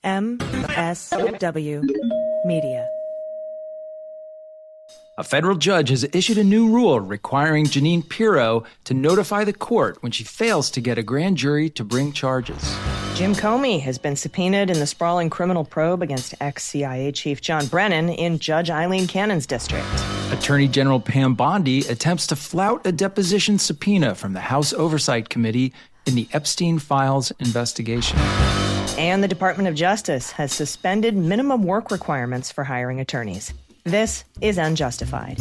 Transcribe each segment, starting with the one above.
MSW Media. A federal judge has issued a new rule requiring Jeanine Pirro to notify the court when she fails to get a grand jury to bring charges. Jim Comey has been subpoenaed in the sprawling criminal probe against ex-CIA Chief John Brennan in Judge Aileen Cannon's district. Attorney General Pam Bondi attempts to flout a deposition subpoena from the House Oversight Committee in the Epstein Files investigation. And the Department of Justice has suspended minimum work requirements for hiring attorneys. This is Unjustified.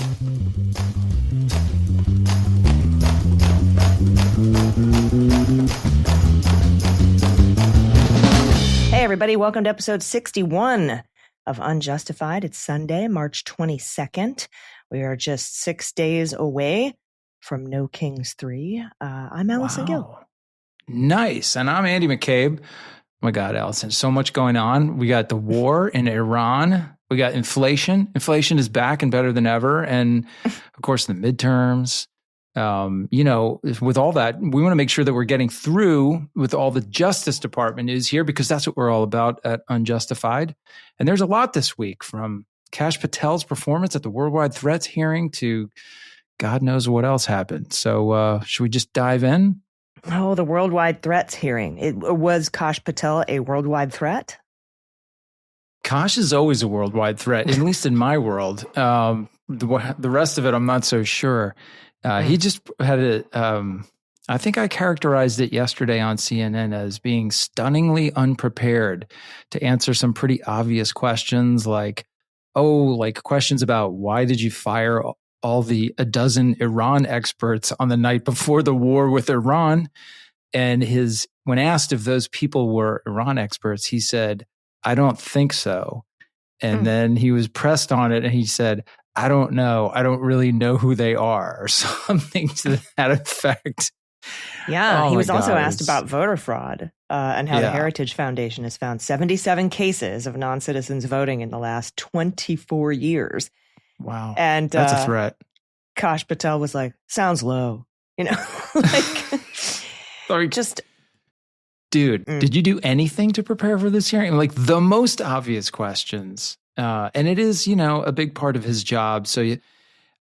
Hey, everybody. Welcome to episode 61 of Unjustified. It's Sunday, March 22nd. We are just 6 days away from No Kings 3. I'm Allison Gill. Nice. And I'm Andy McCabe. Oh my God, Allison, so much going on. We got the war in Iran. We got inflation. Inflation is back and better than ever. And of course, the midterms. With all that, we want to make sure that we're getting through with all the Justice Department news here, because that's what we're all about at Unjustified. And there's a lot this week, from Kash Patel's performance at the Worldwide Threats hearing to God knows what else happened. So should we just dive in? Oh, the Worldwide Threats hearing. Was Kash Patel a worldwide threat? Kash is always a worldwide threat, at least in my world. The rest of it, I'm not so sure. He just had I think I characterized it yesterday on CNN as being stunningly unprepared to answer some pretty obvious questions, like questions about why did you fire a dozen Iran experts on the night before the war with Iran? And when asked if those people were Iran experts, he said, I don't think so. And then he was pressed on it and he said, I don't know. I don't really know who they are, or something to that effect. Yeah. He was also asked about voter fraud and how the Heritage Foundation has found 77 cases of non-citizens voting in the last 24 years. Wow. And that's a threat. Kash Patel was like, sounds low, Dude, did you do anything to prepare for this hearing? Like the most obvious questions. And it is, a big part of his job. So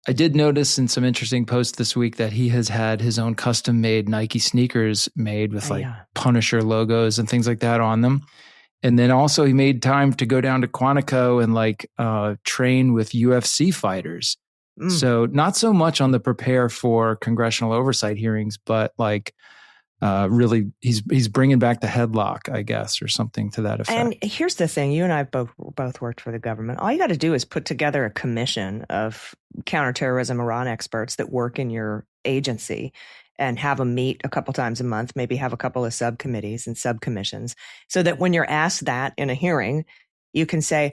I did notice in some interesting posts this week that he has had his own custom made Nike sneakers made with Punisher logos and things like that on them. And then also he made time to go down to Quantico and train with UFC fighters. So not so much on the prepare for congressional oversight hearings, but really, he's bringing back the headlock, I guess, or something to that effect. And here's the thing. You and I both worked for the government. All you got to do is put together a commission of counterterrorism Iran experts that work in your agency and have them meet a couple times a month, maybe have a couple of subcommittees and subcommissions, so that when you're asked that in a hearing, you can say,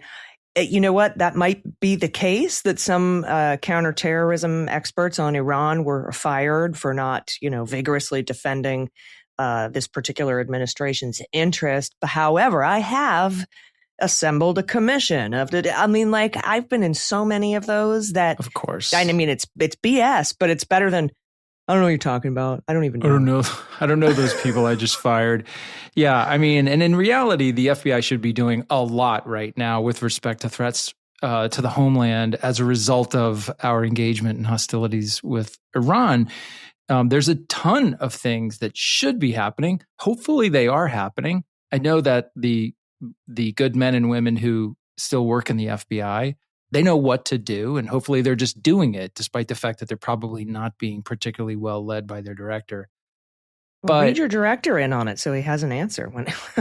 you know what, that might be the case that some counterterrorism experts on Iran were fired for not, vigorously defending this particular administration's interest. But however, I have assembled a commission of I've been in so many of those that, of course, it's BS, but it's better than, I don't know what you're talking about. I don't even know. I don't know those people I just fired. Yeah, and in reality, the FBI should be doing a lot right now with respect to threats to the homeland as a result of our engagement and hostilities with Iran. There's a ton of things that should be happening. Hopefully they are happening. I know that the good men and women who still work in the FBI, they know what to do, and hopefully they're just doing it, despite the fact that they're probably not being particularly well led by their director. Well, read your director in on it so he has an answer.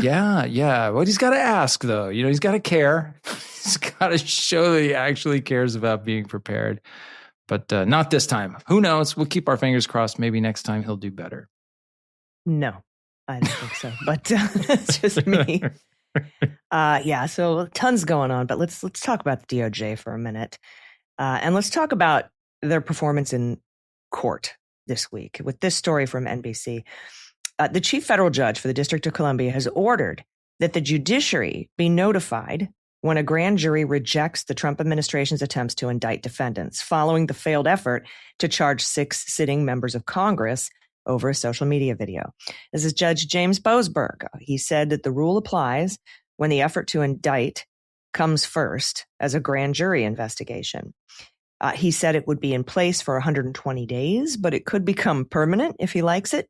Yeah. Well, he's got to ask, though. He's got to care. He's got to show that he actually cares about being prepared. But not this time. Who knows? We'll keep our fingers crossed. Maybe next time he'll do better. No, I don't think so. But it's just me. So tons going on, but let's talk about the DOJ for a minute. And let's talk about their performance in court this week with this story from NBC. The chief federal judge for the District of Columbia has ordered that the judiciary be notified when a grand jury rejects the Trump administration's attempts to indict defendants following the failed effort to charge 6 sitting members of Congress over a social media video. This is Judge James Boasberg. He said that the rule applies when the effort to indict comes first as a grand jury investigation. He said it would be in place for 120 days, but it could become permanent if he likes it.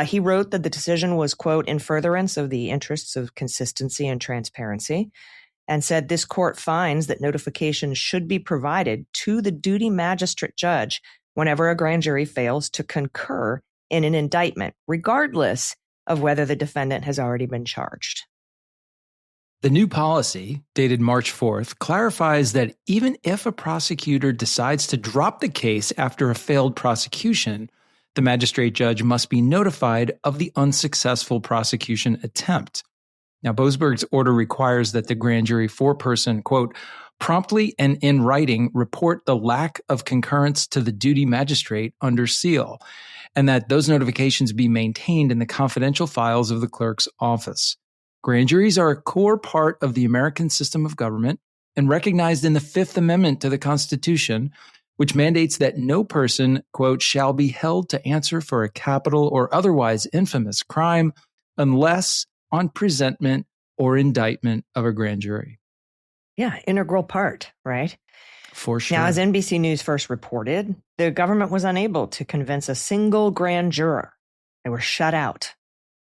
He wrote that the decision was, quote, in furtherance of the interests of consistency and transparency, and said this court finds that notification should be provided to the duty magistrate judge whenever a grand jury fails to concur in an indictment, regardless of whether the defendant has already been charged. The new policy, dated March 4th, clarifies that even if a prosecutor decides to drop the case after a failed prosecution, the magistrate judge must be notified of the unsuccessful prosecution attempt. Now, Boasberg's order requires that the grand jury foreperson, quote, promptly and in writing report the lack of concurrence to the duty magistrate under seal, and that those notifications be maintained in the confidential files of the clerk's office. Grand juries are a core part of the American system of government and recognized in the Fifth Amendment to the Constitution, which mandates that no person, quote, shall be held to answer for a capital or otherwise infamous crime unless on presentment or indictment of a grand jury. Yeah, integral part, right? For sure. Now, as NBC News first reported, the government was unable to convince a single grand juror. They were shut out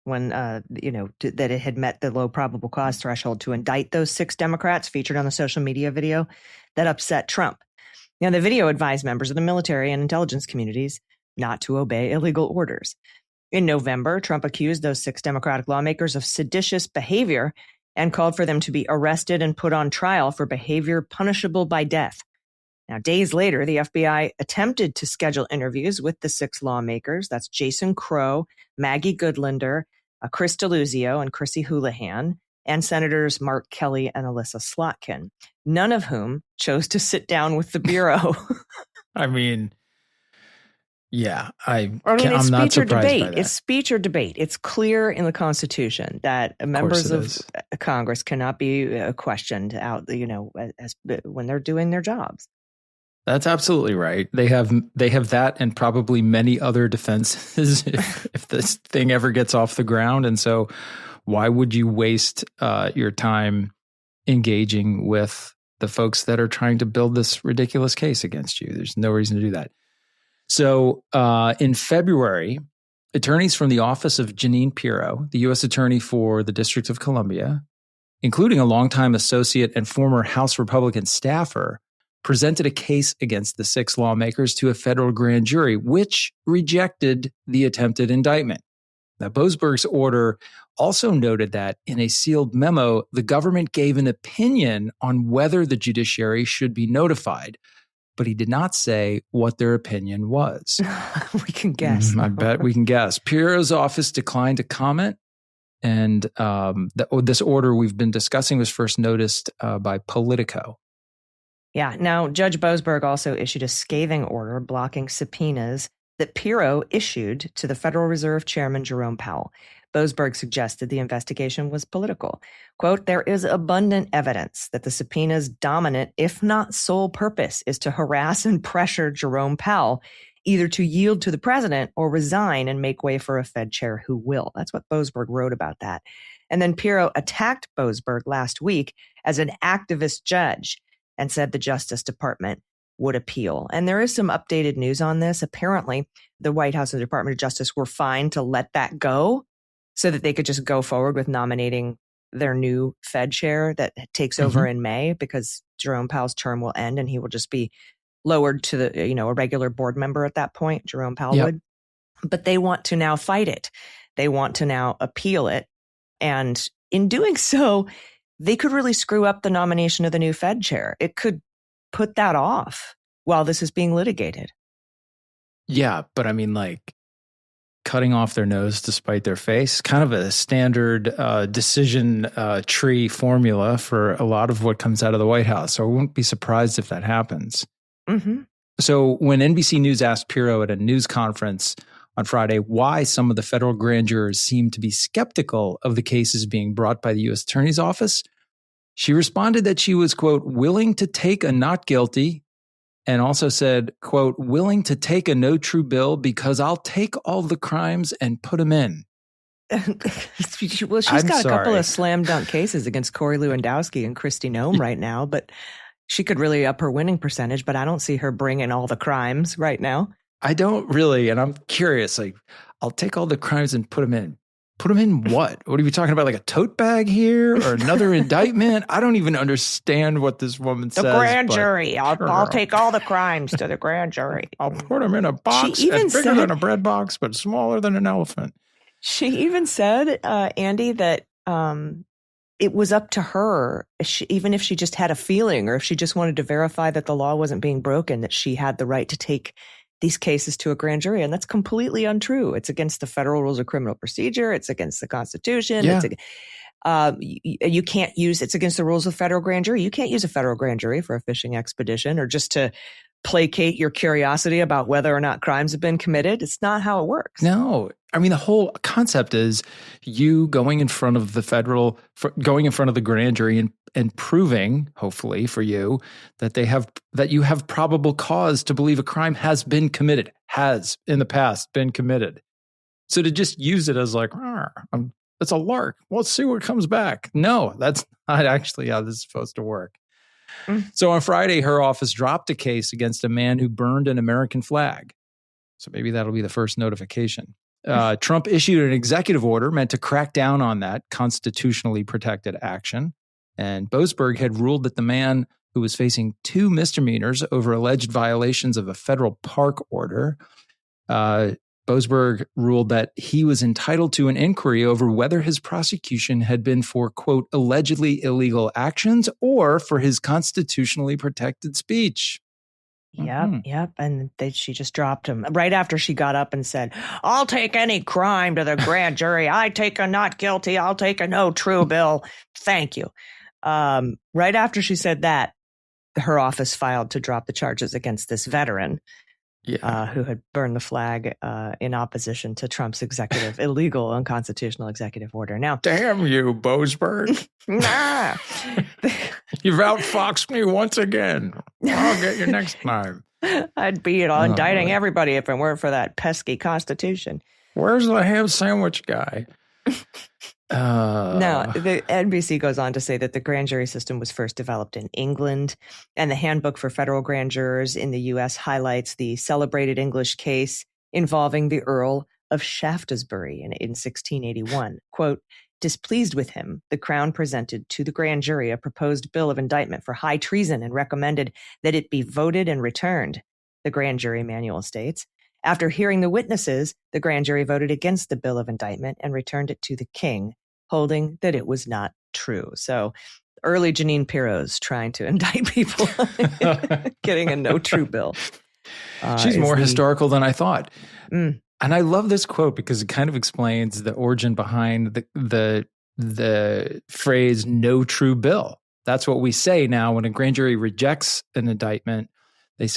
when, that it had met the low probable cause threshold to indict those 6 Democrats featured on the social media video that upset Trump. Now, the video advised members of the military and intelligence communities not to obey illegal orders. In November, Trump accused those 6 Democratic lawmakers of seditious behavior and called for them to be arrested and put on trial for behavior punishable by death. Now, days later, the FBI attempted to schedule interviews with the 6 lawmakers. That's Jason Crow, Maggie Goodlander, Chris DeLuzio, and Chrissy Houlihan, and Senators Mark Kelly and Alyssa Slotkin, none of whom chose to sit down with the Bureau. I mean, yeah, I'm it's not speech or surprised by debate. that. It's speech or debate. It's clear in the Constitution that members of Congress cannot be questioned out, when they're doing their jobs. That's absolutely right. They have that and probably many other defenses if this thing ever gets off the ground. And so why would you waste your time engaging with the folks that are trying to build this ridiculous case against you? There's no reason to do that. So in February, attorneys from the office of Jeanine Pirro, the U.S. Attorney for the District of Columbia, including a longtime associate and former House Republican staffer, presented a case against the 6 lawmakers to a federal grand jury, which rejected the attempted indictment. Now, Boasberg's order also noted that in a sealed memo, the government gave an opinion on whether the judiciary should be notified, but he did not say what their opinion was. We can guess. I bet we can guess. Pirro's office declined to comment, and this order we've been discussing was first noticed by Politico. Yeah. Now, Judge Boasberg also issued a scathing order blocking subpoenas that Pirro issued to the Federal Reserve Chairman Jerome Powell. Boasberg suggested the investigation was political. Quote, there is abundant evidence that the subpoena's dominant, if not sole purpose, is to harass and pressure Jerome Powell, either to yield to the president or resign and make way for a Fed chair who will. That's what Boasberg wrote about that. And then Pirro attacked Boasberg last week as an activist judge and said the Justice Department would appeal. And there is some updated news on this. Apparently, the White House and the Department of Justice were fine to let that go so that they could just go forward with nominating their new Fed chair that takes over in May, because Jerome Powell's term will end and he will just be lowered to the, a regular board member at that point, Jerome Powell would. But they want to now fight it. They want to now appeal it. And in doing so, they could really screw up the nomination of the new Fed chair. It could put that off while this is being litigated. Yeah, but I mean, like, cutting off their nose to spite their face, kind of a standard decision tree formula for a lot of what comes out of the White House. So I wouldn't be surprised if that happens. Mm-hmm. So when NBC News asked Pirro at a news conference on Friday why some of the federal grand jurors seemed to be skeptical of the cases being brought by the U.S. Attorney's Office, she responded that she was, quote, willing to take a not guilty, and also said, quote, willing to take a no true bill because I'll take all the crimes and put them in. Well, she's got a couple of slam dunk cases against Corey Lewandowski and Kristi Noem right now, but she could really up her winning percentage, but I don't see her bringing all the crimes right now. I don't really, and I'm curious, like, I'll take all the crimes and put them in. Put them in what? What are we talking about? Like a tote bag here or another indictment? I don't even understand what this woman says. The grand jury. I'll take all the crimes to the grand jury. I'll put them in a box that's bigger than a bread box, but smaller than an elephant. She even said, Andy, that it was up to her, even if she just had a feeling or if she just wanted to verify that the law wasn't being broken, that she had the right to take these cases to a grand jury. And that's completely untrue. It's against the federal rules of criminal procedure. It's against the Constitution. Yeah. You can't use, it's against the rules of the federal grand jury. You can't use a federal grand jury for a fishing expedition or just to placate your curiosity about whether or not crimes have been committed. It's not how it works. No. I mean, the whole concept is you going in front of the grand jury and proving, hopefully for you, that you have probable cause to believe a crime has been committed, has in the past been committed. So to just use it as like, it's a lark. Let's see what comes back. No, that's not actually how this is supposed to work. So on Friday, her office dropped a case against a man who burned an American flag. So maybe that'll be the first notification. Trump issued an executive order meant to crack down on that constitutionally protected action. And Boasberg had ruled that the man who was facing 2 misdemeanors over alleged violations of a federal park order, Boasberg ruled that he was entitled to an inquiry over whether his prosecution had been for, quote, allegedly illegal actions or for his constitutionally protected speech. Yep. And she just dropped him right after she got up and said, I'll take any crime to the grand jury. I take a not guilty. I'll take a no true bill. Thank you. Right after she said that, her office filed to drop the charges against this veteran who had burned the flag in opposition to Trump's illegal, unconstitutional executive order. Now, damn you, Boasberg. You've outfoxed me once again. I'll get you next time. I'd be indicting everybody if it weren't for that pesky Constitution. Where's the ham sandwich guy? Now, the NBC goes on to say that the grand jury system was first developed in England, and the handbook for federal grand jurors in the U.S. highlights the celebrated English case involving the Earl of Shaftesbury in 1681. Quote, displeased with him, the Crown presented to the grand jury a proposed bill of indictment for high treason and recommended that it be voted and returned, the grand jury manual states. After hearing the witnesses, the grand jury voted against the bill of indictment and returned it to the king, holding that it was not true. So early Jeanine Pirro's trying to indict people, getting a no true bill. She's more historical than I thought. And I love this quote because it kind of explains the origin behind the phrase no true bill. That's what we say now when a grand jury rejects an indictment. We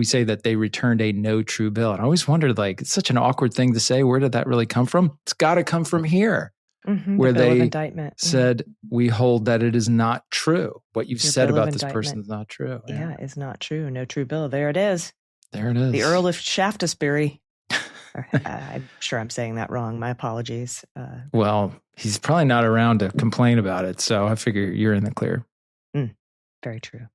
say that they returned a no true bill. And I always wondered, like, it's such an awkward thing to say. Where did that really come from? It's got to come from here, where they said, we hold that it is not true. What you've said about this person is not true. Yeah, it's not true. No true bill. There it is. There it is. The Earl of Shaftesbury. I'm sure I'm saying that wrong. My apologies. Well, he's probably not around to complain about it. So I figure you're in the clear. Very true.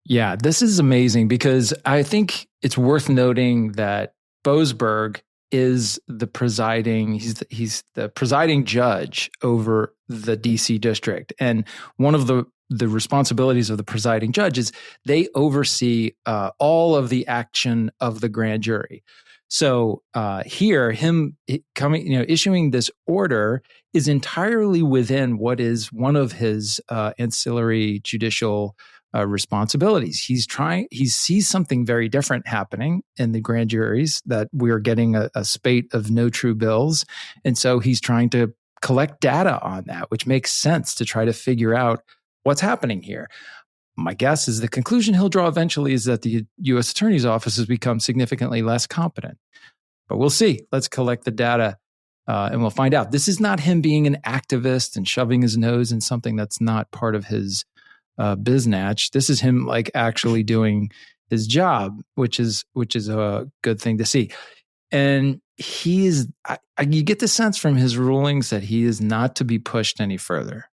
Yeah, this is amazing because I think it's worth noting that Boasberg is the presiding judge over the DC district. And one of the responsibilities of the presiding judge is they oversee all of the action of the grand jury. So here, issuing this order is entirely within what is one of his ancillary judicial responsibilities. He sees something very different happening in the grand juries, that we are getting a spate of no true bills. And so he's trying to collect data on that, which makes sense to try to figure out what's happening here. My guess is the conclusion he'll draw eventually is that the U.S. Attorney's Office has become significantly less competent. But we'll see. Let's collect the data and we'll find out. This is not him being an activist and shoving his nose in something that's not part of his biznatch. This is him like actually doing his job, which is a good thing to see. And he is, you get the sense from his rulings that he is not to be pushed any further.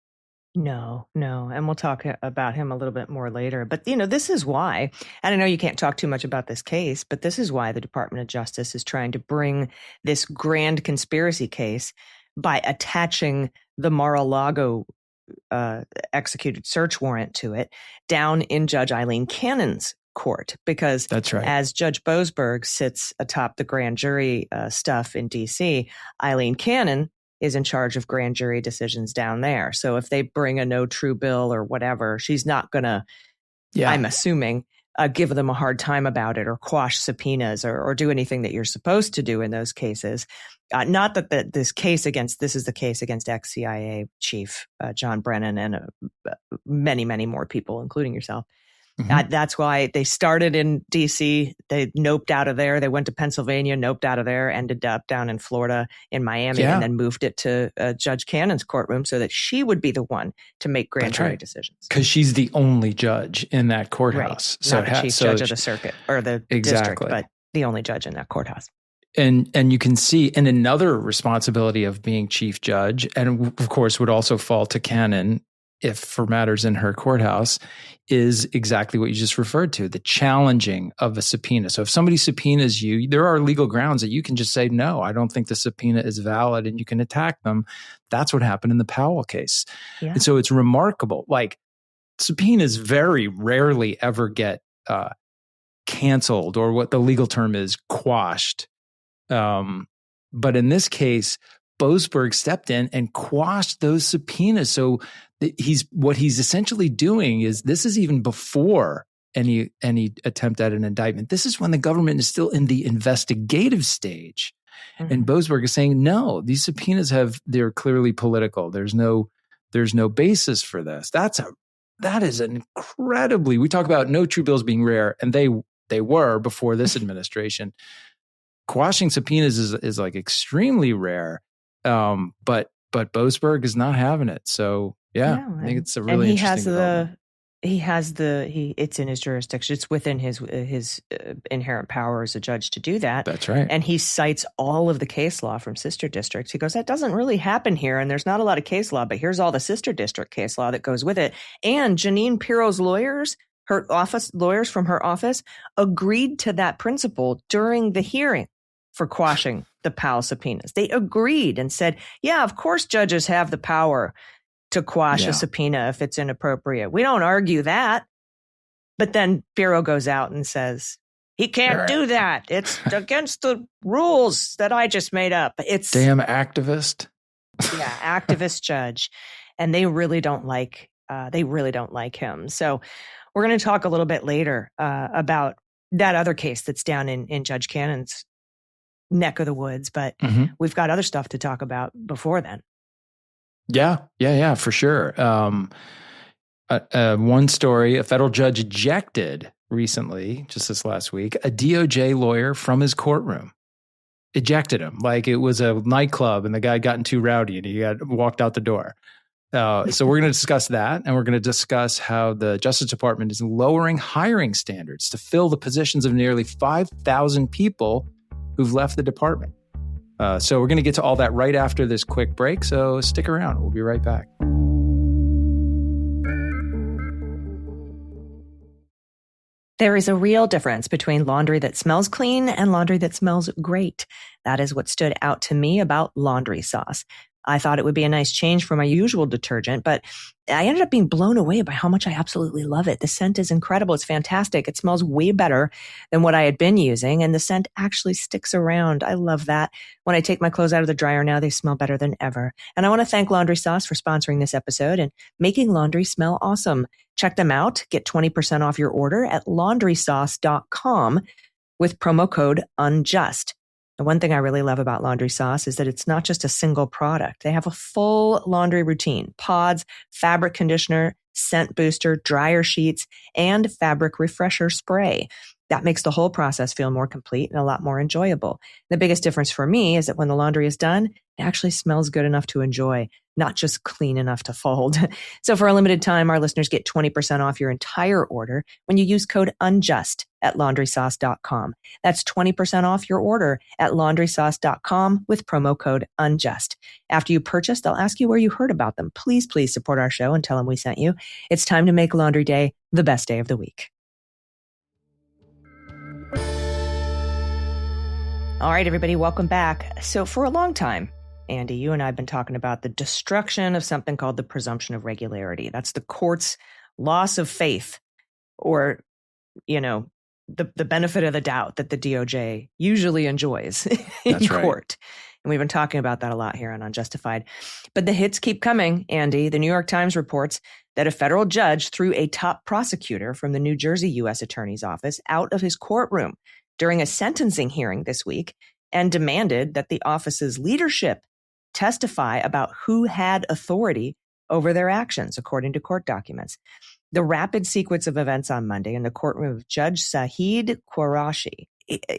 No. And we'll talk about him a little bit more later. But, this is why, and I know you can't talk too much about this case, but this is why the Department of Justice is trying to bring this grand conspiracy case by attaching the Mar-a-Lago executed search warrant to it down in Judge Aileen Cannon's court, because that's right. As Judge Boasberg sits atop the grand jury stuff in D.C., Aileen Cannon is in charge of grand jury decisions down there. So if they bring a no true bill or whatever, she's not going to, I'm assuming, give them a hard time about it or quash subpoenas or do anything that you're supposed to do in those cases. Not that this is the case against ex-CIA chief John Brennan and many, many more people, including yourself. Mm-hmm. That's why they started in D.C. They noped out of there. They went to Pennsylvania, noped out of there, ended up down in Florida, in Miami, and then moved it to Judge Cannon's courtroom so that she would be the one to make grand jury decisions. Because she's the only judge in that courthouse. Right. So not the chief judge of the circuit or the district, but the only judge in that courthouse. And you can see, and another responsibility of being chief judge, and of course would also fall to Cannon if for matters in her courthouse, is exactly what you just referred to, the challenging of a subpoena. So if somebody subpoenas you, there are legal grounds that you can just say, no, I don't think the subpoena is valid, and you can attack them. That's what happened in the Powell case. Yeah. And so it's remarkable. Like, subpoenas very rarely ever get canceled, or what the legal term is, quashed. But in this case, Boasberg stepped in and quashed those subpoenas. So what he's essentially doing is, this is even before any attempt at an indictment. This is when the government is still in the investigative stage. Mm-hmm. And Boasberg is saying, no, these subpoenas they're clearly political. There's no basis for this. That is an incredibly, we talk about no true bills being rare, and they were before this administration. Quashing subpoenas is like extremely rare. But Boasberg is not having it. So I think it's a really interesting development. It's in his jurisdiction. It's within his inherent power as a judge to do that. That's right. And he cites all of the case law from sister districts. He goes, that doesn't really happen here, and there's not a lot of case law, but here's all the sister district case law that goes with it. And Jeanine Pirro's lawyers from her office, agreed to that principle during the hearing for quashing the Powell subpoenas. They agreed and said, yeah, of course judges have the power to quash a subpoena if it's inappropriate. We don't argue that. But then Pirro goes out and says, he can't do that. It's against the rules that I just made up. It's damn activist. Yeah, activist judge. And they really don't like him. So we're going to talk a little bit later about that other case that's down in Judge Cannon's neck of the woods, but we've got other stuff to talk about before then. Yeah, for sure. One story, a federal judge ejected recently, just this last week, a DOJ lawyer from his courtroom. Ejected him like it was a nightclub and the guy gotten too rowdy and he walked out the door. So we're going to discuss that, and we're going to discuss how the Justice Department is lowering hiring standards to fill the positions of nearly 5,000 people who've left the department. So we're going to get to all that right after this quick break. So stick around. We'll be right back. There is a real difference between laundry that smells clean and laundry that smells great. That is what stood out to me about laundry sauce. I thought it would be a nice change from my usual detergent, but I ended up being blown away by how much I absolutely love it. The scent is incredible. It's fantastic. It smells way better than what I had been using, and the scent actually sticks around. I love that. When I take my clothes out of the dryer now, they smell better than ever. And I want to thank Laundry Sauce for sponsoring this episode and making laundry smell awesome. Check them out. Get 20% off your order at laundrysauce.com with promo code UNJUST. The one thing I really love about Laundry Sauce is that it's not just a single product. They have a full laundry routine: pods, fabric conditioner, scent booster, dryer sheets, and fabric refresher spray. That makes the whole process feel more complete and a lot more enjoyable. The biggest difference for me is that when the laundry is done, it actually smells good enough to enjoy, not just clean enough to fold. So for a limited time, our listeners get 20% off your entire order when you use code UNJUST at laundrysauce.com. That's 20% off your order at laundrysauce.com with promo code UNJUST. After you purchase, they'll ask you where you heard about them. Please support our show and tell them we sent you. It's time to make laundry day the best day of the week. All right, everybody, welcome back. So for a long time, Andy, you and I have been talking about the destruction of something called the presumption of regularity. That's the court's loss of faith, or, the benefit of the doubt that the DOJ usually enjoys in court. And we've been talking about that a lot here on Unjustified. But the hits keep coming, Andy. The New York Times reports that a federal judge threw a top prosecutor from the New Jersey U.S. Attorney's Office out of his courtroom during a sentencing hearing this week and demanded that the office's leadership testify about who had authority over their actions, according to court documents. The rapid sequence of events on Monday in the courtroom of Judge Saeed Qureshi.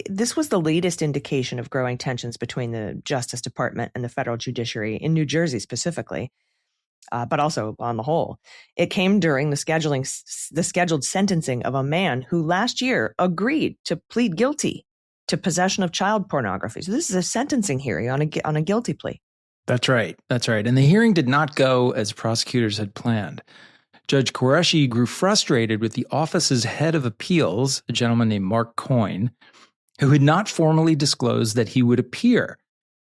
This was the latest indication of growing tensions between the Justice Department and the federal judiciary in New Jersey specifically, but also on the whole. It came during the scheduled sentencing of a man who last year agreed to plead guilty to possession of child pornography. So this is a sentencing hearing on a guilty plea. That's right. And the hearing did not go as prosecutors had planned. Judge Qureshi grew frustrated with the office's head of appeals, a gentleman named Mark Coyne, who had not formally disclosed that he would appear.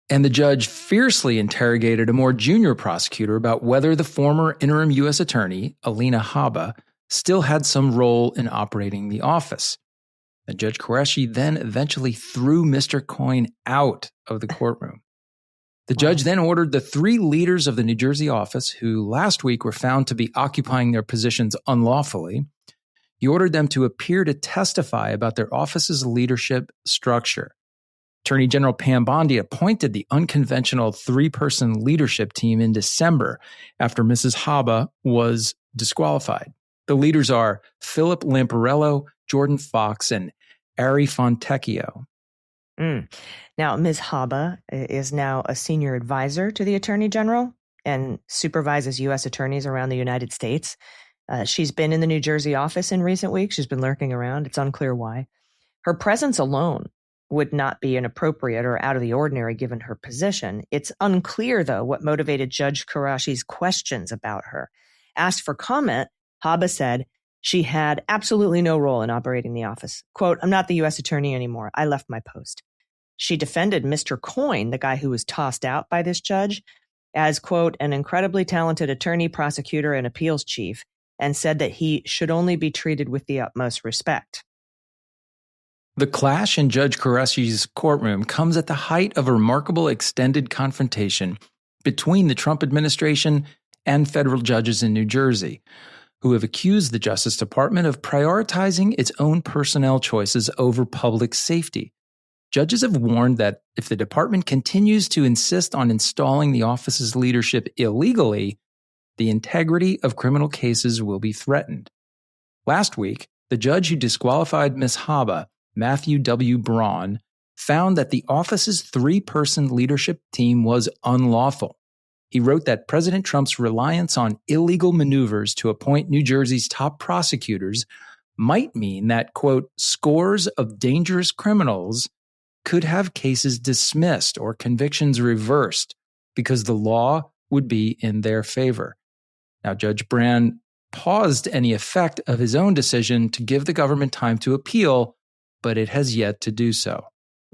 And the judge fiercely interrogated a more junior prosecutor about whether the former interim U.S. attorney, Alina Habba, still had some role in operating the office. And Judge Qureshi then eventually threw Mr. Coyne out of the courtroom. The judge then ordered the three leaders of the New Jersey office, who last week were found to be occupying their positions unlawfully, he ordered them to appear to testify about their office's leadership structure. Attorney General Pam Bondi appointed the unconventional three-person leadership team in December after Mrs. Habba was disqualified. The leaders are Philip Lamparello, Jordan Fox, and Ari Fontecchio. Now, Ms. Habba is now a senior advisor to the Attorney General and supervises U.S. attorneys around the United States. She's been in the New Jersey office in recent weeks. She's been lurking around. It's unclear why. Her presence alone would not be inappropriate or out of the ordinary given her position. It's unclear, though, what motivated Judge Qureshi's questions about her. Asked for comment, Habba said she had absolutely no role in operating the office. Quote, "I'm not the U.S. attorney anymore. I left my post." She defended Mr. Coyne, the guy who was tossed out by this judge, as, quote, "an incredibly talented attorney, prosecutor, and appeals chief," and said that he should only be treated with the utmost respect. The clash in Judge Qureshi's courtroom comes at the height of a remarkable extended confrontation between the Trump administration and federal judges in New Jersey, who have accused the Justice Department of prioritizing its own personnel choices over public safety. Judges have warned that if the department continues to insist on installing the office's leadership illegally, the integrity of criminal cases will be threatened. Last week, the judge who disqualified Ms. Habba, Matthew W. Braun, found that the office's three-person leadership team was unlawful. He wrote that President Trump's reliance on illegal maneuvers to appoint New Jersey's top prosecutors might mean that, quote, "scores of dangerous criminals could have cases dismissed or convictions reversed because the law would be in their favor." Now, Judge Brand paused any effect of his own decision to give the government time to appeal, but it has yet to do so.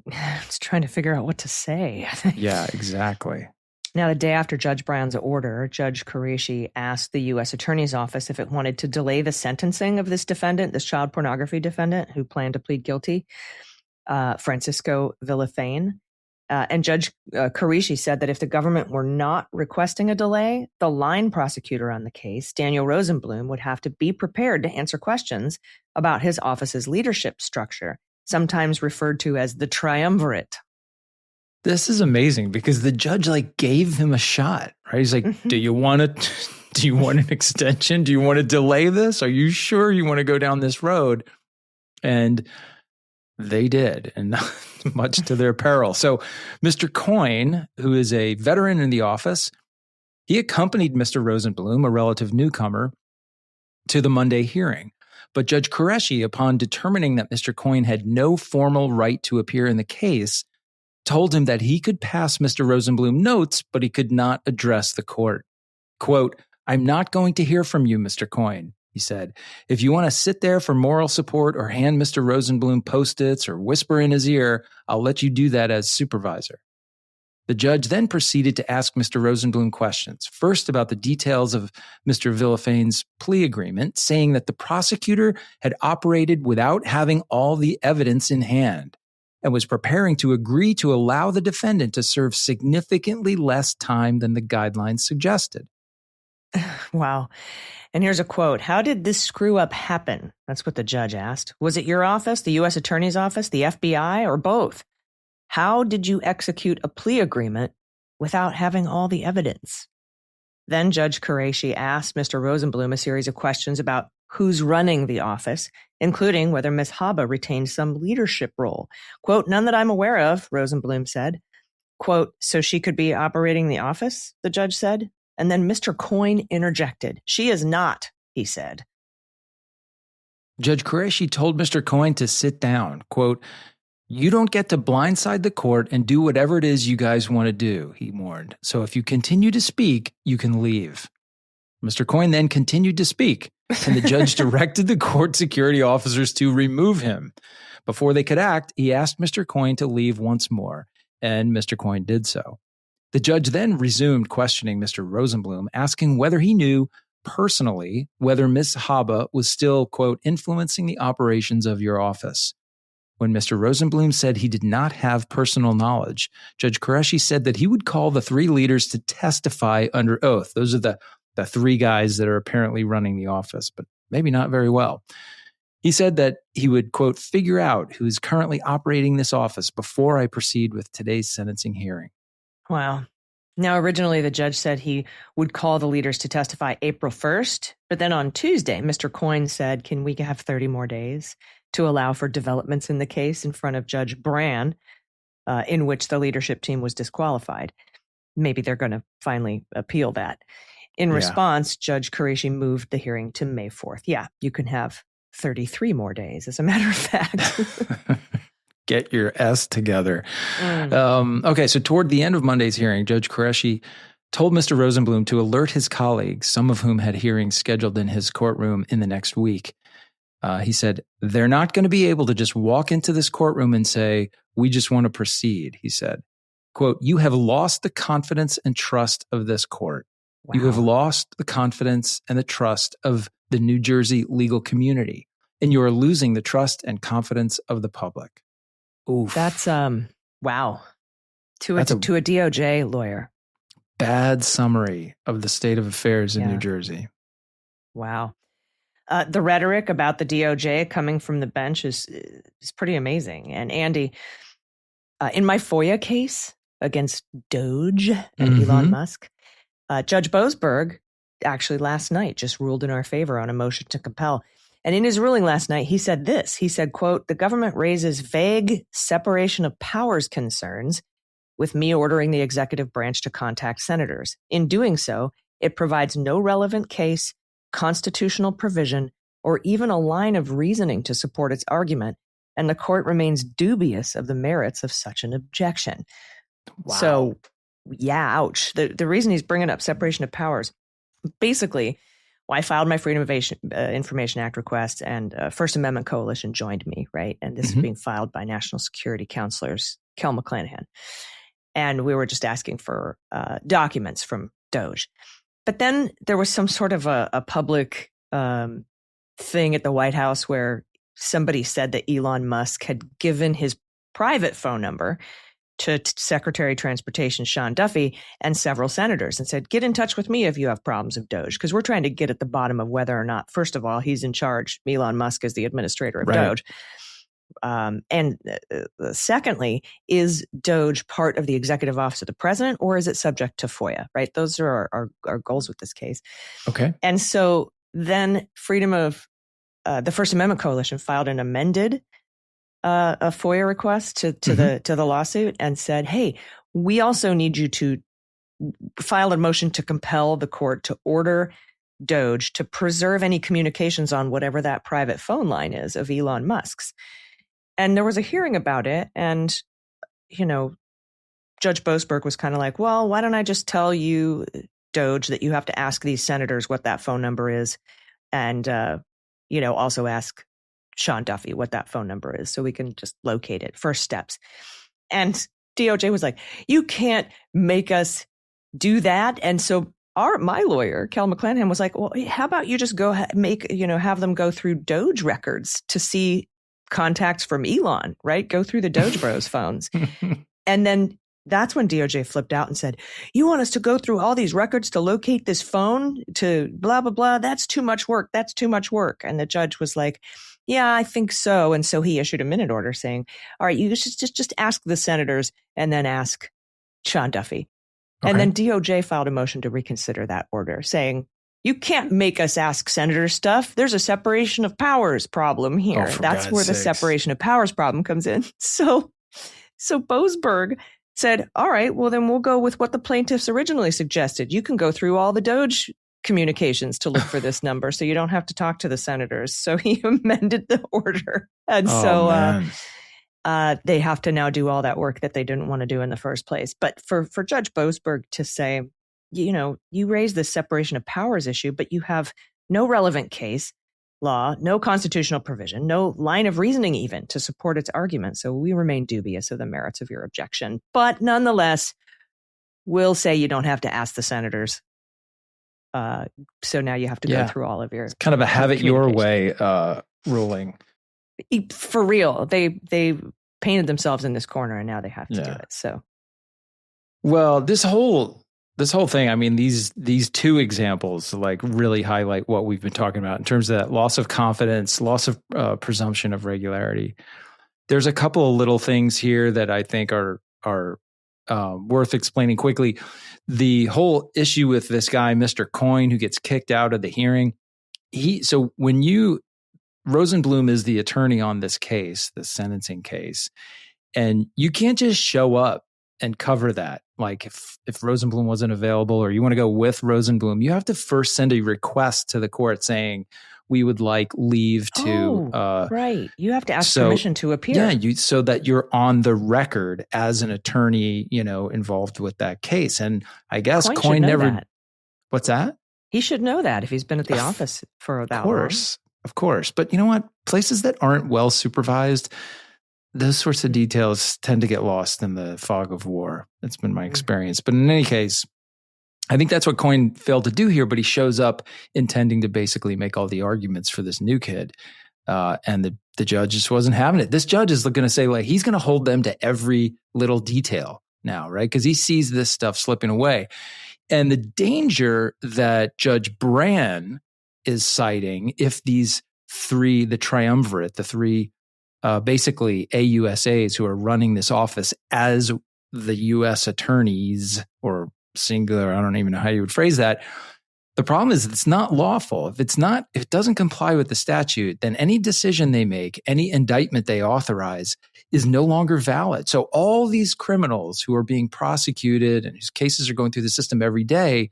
It's trying to figure out what to say. Yeah, exactly. Now, the day after Judge Brown's order, Judge Qureshi asked the U.S. Attorney's Office if it wanted to delay the sentencing of this defendant, this child pornography defendant who planned to plead guilty, Francisco Villafane. And Judge Qureshi said that if the government were not requesting a delay, the line prosecutor on the case, Daniel Rosenblum, would have to be prepared to answer questions about his office's leadership structure, sometimes referred to as the triumvirate. This is amazing because the judge gave him a shot, right? He's like, do you want an extension? Do you want to delay this? Are you sure you want to go down this road? And They did, and much to their peril. So Mr. Coyne, who is a veteran in the office, he accompanied Mr. Rosenblum, a relative newcomer, to the Monday hearing. But Judge Qureshi, upon determining that Mr. Coyne had no formal right to appear in the case, told him that he could pass Mr. Rosenblum notes, but he could not address the court. Quote, "I'm not going to hear from you, Mr. Coyne," he said. "If you want to sit there for moral support or hand Mr. Rosenblum Post-its or whisper in his ear, I'll let you do that as supervisor." The judge then proceeded to ask Mr. Rosenblum questions, first about the details of Mr. Villafaine's plea agreement, saying that the prosecutor had operated without having all the evidence in hand and was preparing to agree to allow the defendant to serve significantly less time than the guidelines suggested. Wow. And here's a quote. "How did this screw up happen?" That's what the judge asked. "Was it your office, the U.S. Attorney's Office, the FBI, or both? How did you execute a plea agreement without having all the evidence?" Then Judge Qureshi asked Mr. Rosenblum a series of questions about who's running the office, including whether Ms. Haba retained some leadership role. Quote, "None that I'm aware of," Rosenblum said. Quote, "So she could be operating the office," the judge said. And then Mr. Coyne interjected. "She is not," he said. Judge Qureshi told Mr. Coyne to sit down. Quote, "You don't get to blindside the court and do whatever it is you guys want to do," he warned. "So if you continue to speak, you can leave." Mr. Coyne then continued to speak, and the judge directed the court security officers to remove him. Before they could act, he asked Mr. Coyne to leave once more, and Mr. Coyne did so. The judge then resumed questioning Mr. Rosenblum, asking whether he knew personally whether Ms. Haba was still, quote, "influencing the operations of your office." When Mr. Rosenblum said he did not have personal knowledge, Judge Qureshi said that he would call the three leaders to testify under oath. Those are the three guys that are apparently running the office, but maybe not very well. He said that he would, quote, "figure out who is currently operating this office before I proceed with today's sentencing hearing." Wow. Now, originally, the judge said he would call the leaders to testify April 1st, but then on Tuesday, Mr. Coyne said, "Can we have 30 more days to allow for developments in the case in front of Judge Brennan, in which the leadership team was disqualified?" Maybe they're going to finally appeal that. In response, Judge Qureshi moved the hearing to May 4th. Yeah, you can have 33 more days, as a matter of fact. Get your S together. Okay, so toward the end of Monday's hearing, Judge Qureshi told Mr. Rosenblum to alert his colleagues, some of whom had hearings scheduled in his courtroom in the next week. He said, "They're not going to be able to just walk into this courtroom and say, 'We just want to proceed,'" he said. Quote, "You have lost the confidence and trust of this court. Wow. You have lost the confidence and the trust of the New Jersey legal community, and you are losing the trust and confidence of the public." Oof. That's, wow. To a DOJ lawyer. Bad summary of the state of affairs in New Jersey. Wow. The rhetoric about the DOJ coming from the bench is pretty amazing. And Andy, in my FOIA case against Doge and Elon Musk, Judge Boasberg actually last night just ruled in our favor on a motion to compel. And in his ruling last night, he said this. He said, quote, "The government raises vague separation of powers concerns with me ordering the executive branch to contact senators. In doing so, it provides no relevant case, constitutional provision, or even a line of reasoning to support its argument, and the court remains dubious of the merits of such an objection." Wow. So, yeah, ouch. The reason he's bringing up separation of powers, basically, I filed my Freedom of Information Act request, and First Amendment Coalition joined me, right? And this is being filed by National Security Counselors Kel McClanahan. And we were just asking for documents from Doge. But then there was some sort of a public thing at the White House where somebody said that Elon Musk had given his private phone number to Secretary of Transportation Sean Duffy and several senators and said, "Get in touch with me if you have problems of Doge," because we're trying to get at the bottom of whether or not, first of all, he's in charge. Elon Musk is the administrator of Doge. And secondly, is Doge part of the executive office of the president, or is it subject to FOIA, right? Those are our goals with this case. Okay. And so then the First Amendment Coalition filed an amended a FOIA request to the lawsuit and said, hey, we also need you to file a motion to compel the court to order DOJ to preserve any communications on whatever that private phone line is of Elon Musk's. And there was a hearing about it. And, Judge Boasberg was kind of like, well, why don't I just tell you, DOJ, that you have to ask these senators what that phone number is. And, also ask Sean Duffy what that phone number is so we can just locate it. First steps. And DOJ was like, you can't make us do that. And so my lawyer, Kel McClanahan, was like, well, how about you just go have them go through DOJ records to see contacts from Elon, right? Go through the DOJ Bros phones. And then that's when DOJ flipped out and said, you want us to go through all these records to locate this phone to blah, blah, blah. That's too much work. That's too much work. And the judge was like, yeah, I think so. And so he issued a minute order saying, all right, you should just ask the senators and then ask Sean Duffy. Okay. And then DOJ filed a motion to reconsider that order saying, you can't make us ask senators stuff. There's a separation of powers problem here. That's where the separation of powers problem comes in. So Boasberg said, all right, well, then we'll go with what the plaintiffs originally suggested. You can go through all the DOJ communications to look for this number so you don't have to talk to the senators. So he amended the order. And they have to now do all that work that they didn't want to do in the first place. But for Judge Boasberg to say, you raise this separation of powers issue, but you have no relevant case law, no constitutional provision, no line of reasoning even to support its argument. So we remain dubious of the merits of your objection. But nonetheless, we'll say you don't have to ask the senators. So now you have to go through all of your... It's kind of a have it your way ruling. For real. They painted themselves in this corner and now they have to do it. So, well, this whole thing, I mean, these two examples like really highlight what we've been talking about in terms of that loss of confidence, loss of presumption of regularity. There's a couple of little things here that I think are worth explaining quickly. The whole issue with this guy, Mr. Coyne, who gets kicked out of the hearing. Rosenblum is the attorney on this case, the sentencing case, and you can't just show up and cover that. Like if Rosenblum wasn't available or you want to go with Rosenblum, you have to first send a request to the court saying, we would like leave to... right. You have to ask permission to appear. Yeah, so that you're on the record as an attorney, involved with that case. And I guess Coyne never... That. What's that? He should know that if he's been at the office for that long. Of course. But you know what? Places that aren't well supervised, those sorts of details tend to get lost in the fog of war. That's been my experience. But in any case, I think that's what Coyne failed to do here, but he shows up intending to basically make all the arguments for this new kid. And the judge just wasn't having it. This judge is going to say, like, he's going to hold them to every little detail now, right? Because he sees this stuff slipping away. And the danger that Judge Brennan is citing, if these three, the triumvirate, the three basically AUSAs who are running this office as the U.S. attorneys, or singular, I don't even know how you would phrase that. The problem is it's not lawful. If it doesn't comply with the statute, then any decision they make, any indictment they authorize is no longer valid. So all these criminals who are being prosecuted and whose cases are going through the system every day,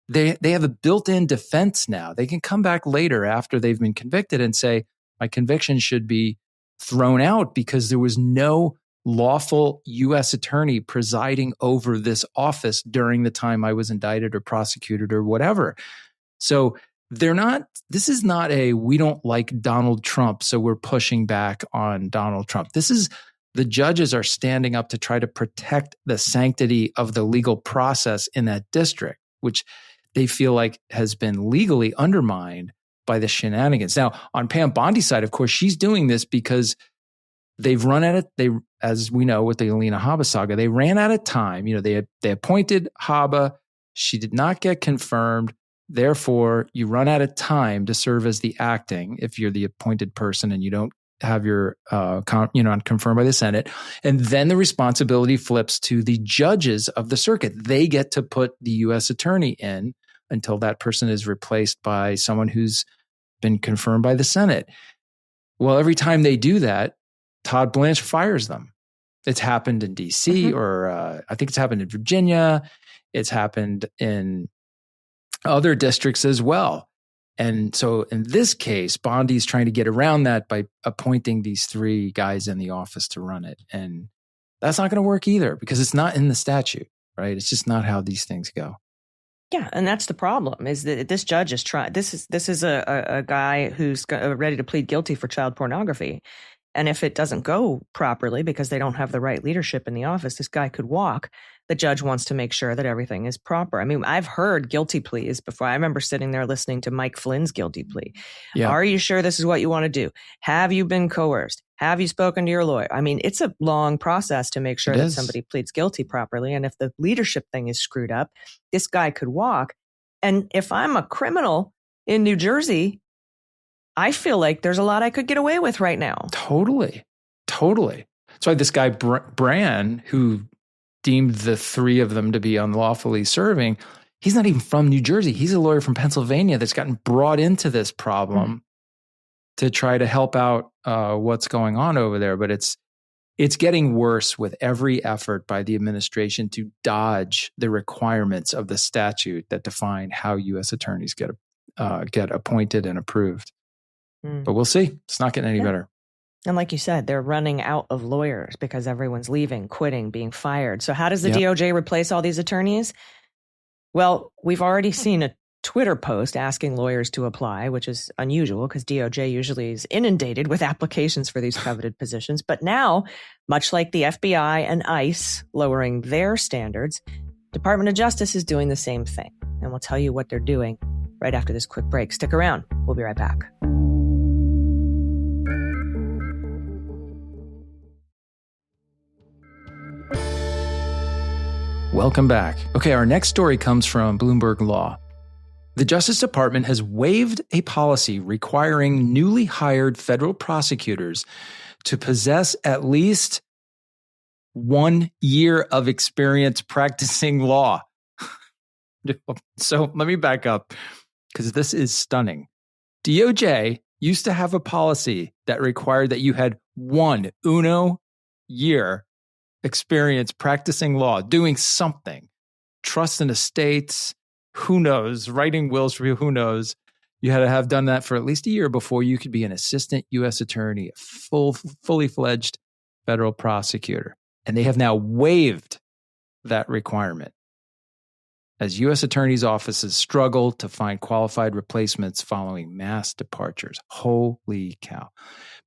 they have a built-in defense now. They can come back later after they've been convicted and say, my conviction should be thrown out because there was no lawful U.S. attorney presiding over this office during the time I was indicted or prosecuted or whatever. So this is not we don't like Donald Trump, so we're pushing back on Donald Trump. The judges are standing up to try to protect the sanctity of the legal process in that district, which they feel like has been legally undermined by the shenanigans. Now, on Pam Bondi's side, of course, she's doing this because they've run out of, as we know with the Alina Habba saga, they ran out of time. They appointed Habba. She did not get confirmed. Therefore, you run out of time to serve as the acting if you're the appointed person and you don't have your, confirmed by the Senate. And then the responsibility flips to the judges of the circuit. They get to put the U.S. attorney in until that person is replaced by someone who's been confirmed by the Senate. Well, every time they do that, Todd Blanche fires them. It's happened in D.C. or I think it's happened in Virginia. It's happened in other districts as well. And so in this case, Bondi's trying to get around that by appointing these 3 guys in the office to run it. And that's not going to work either because it's not in the statute, right? It's just not how these things go. Yeah, and that's the problem is that this judge is trying. This is a guy who's ready to plead guilty for child pornography. And if it doesn't go properly because they don't have the right leadership in the office, this guy could walk. The judge wants to make sure that everything is proper. I mean, I've heard guilty pleas before. I remember sitting there listening to Mike Flynn's guilty plea. Yeah. Are you sure this is what you want to do? Have you been coerced? Have you spoken to your lawyer? I mean, it's a long process to make sure that somebody pleads guilty properly. And if the leadership thing is screwed up, this guy could walk. And if I'm a criminal in New Jersey, I feel like there's a lot I could get away with right now. Totally. That's why this guy, Bran, who deemed the 3 of them to be unlawfully serving, he's not even from New Jersey. He's a lawyer from Pennsylvania that's gotten brought into this problem to try to help out what's going on over there. But it's getting worse with every effort by the administration to dodge the requirements of the statute that define how U.S. attorneys get appointed and approved. But we'll see. It's not getting any better. And like you said, they're running out of lawyers because everyone's leaving, quitting, being fired. So how does the DOJ replace all these attorneys? Well, we've already seen a Twitter post asking lawyers to apply, which is unusual because DOJ usually is inundated with applications for these coveted positions. But now, much like the FBI and ICE lowering their standards, Department of Justice is doing the same thing. And we'll tell you what they're doing right after this quick break. Stick around. We'll be right back. Welcome back. Okay, our next story comes from Bloomberg Law. The Justice Department has waived a policy requiring newly hired federal prosecutors to possess at least 1 year of experience practicing law. So let me back up because this is stunning. DOJ used to have a policy that required that you had 1 year experience practicing law, doing something, trust in estates, who knows, writing wills for people, who knows. You had to have done that for at least a year before you could be an assistant U.S. attorney, a fully fledged federal prosecutor. And they have now waived that requirement as U.S. attorneys' offices struggle to find qualified replacements following mass departures. Holy cow.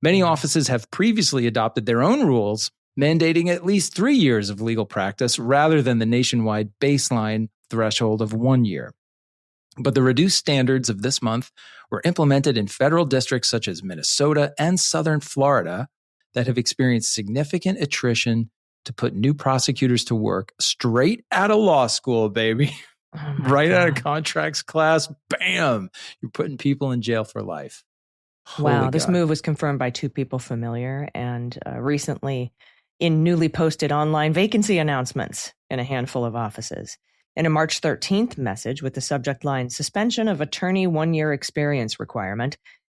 Many offices have previously adopted their own rules mandating at least 3 years of legal practice rather than the nationwide baseline threshold of 1 year. But the reduced standards of this month were implemented in federal districts such as Minnesota and southern Florida that have experienced significant attrition to put new prosecutors to work straight out of law school, baby. Right out of contracts class, bam, you're putting people in jail for life. Wow, this move was confirmed by 2 people familiar and recently in newly posted online vacancy announcements in a handful of offices. In a March 13th message with the subject line, suspension of attorney 1 year experience requirement,